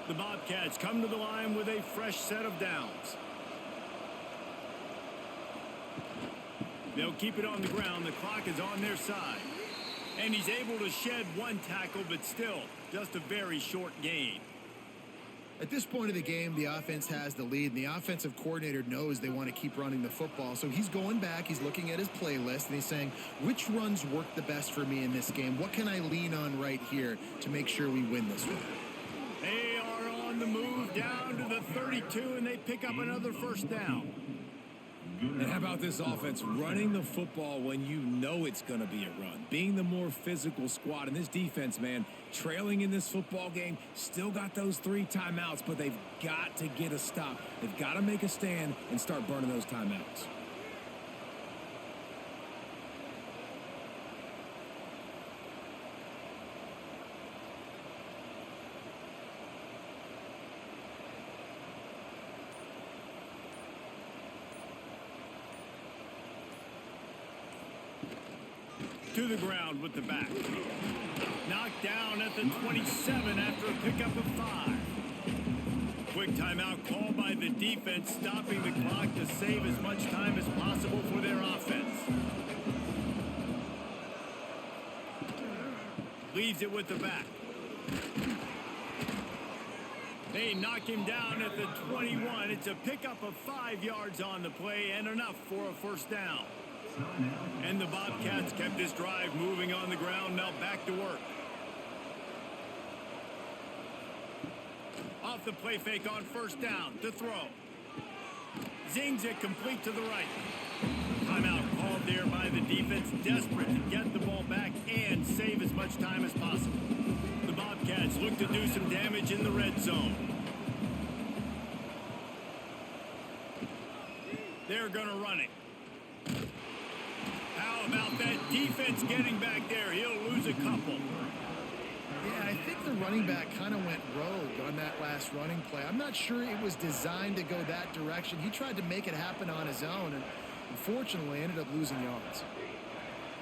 The Bobcats come to the line with a fresh set of downs. They'll keep it on the ground. The clock is on their side. And he's able to shed one tackle, but still just a very short gain. At this point of the game, the offense has the lead, and the offensive coordinator knows they want to keep running the football. So he's going back, he's looking at his playlist, and he's saying, which runs work the best for me in this game? What can I lean on right here to make sure we win this one? They are on the move down to the 32, and they pick up another first down. And how about this offense running the football when you know it's going to be a run? Being the more physical squad. And this defense, man, trailing in this football game, still got those 3 timeouts, but they've got to get a stop. They've got to make a stand and start burning those timeouts. To the ground with the back. Knocked down at the 27 after a pickup of 5. Quick timeout called by the defense, stopping the clock to save as much time as possible for their offense. Leaves it with the back. They knock him down at the 21. It's a pickup of 5 yards on the play and enough for a first down. And the Bobcats kept this drive moving on the ground. Now back to work. Off the play fake on first down to throw. Zings it complete to the right. Timeout called there by the defense, desperate to get the ball back and save as much time as possible. The Bobcats look to do some damage in the red zone. They're going to run it. How about that defense getting back there? He'll lose a couple. Yeah, I think the running back kind of went rogue on that last running play. I'm not sure it was designed to go that direction. He tried to make it happen on his own, and unfortunately ended up losing yards.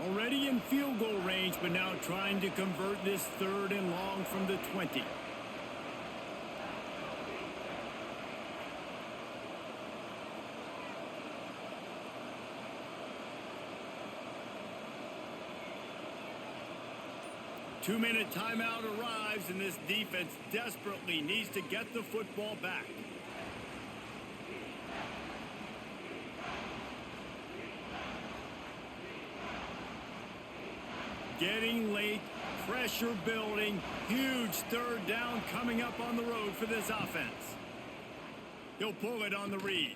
Already in field goal range, but now trying to convert this 3rd and long from the 20. Two-minute timeout arrives, and this defense desperately needs to get the football back. Getting late, pressure building, huge 3rd down coming up on the road for this offense. He'll pull it on the read.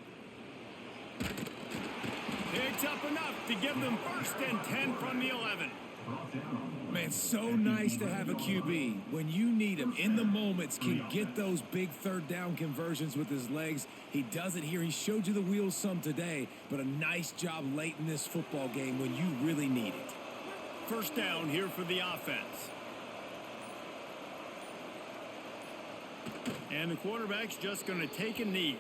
Picks up enough to give them 1st and 10 from the 11. Man, so nice to have a QB. When you need him, in the moments, can get those big 3rd down conversions with his legs. He does it here. He showed you the wheels some today, but a nice job late in this football game when you really need it. First down here for the offense. And the quarterback's just going to take a knee.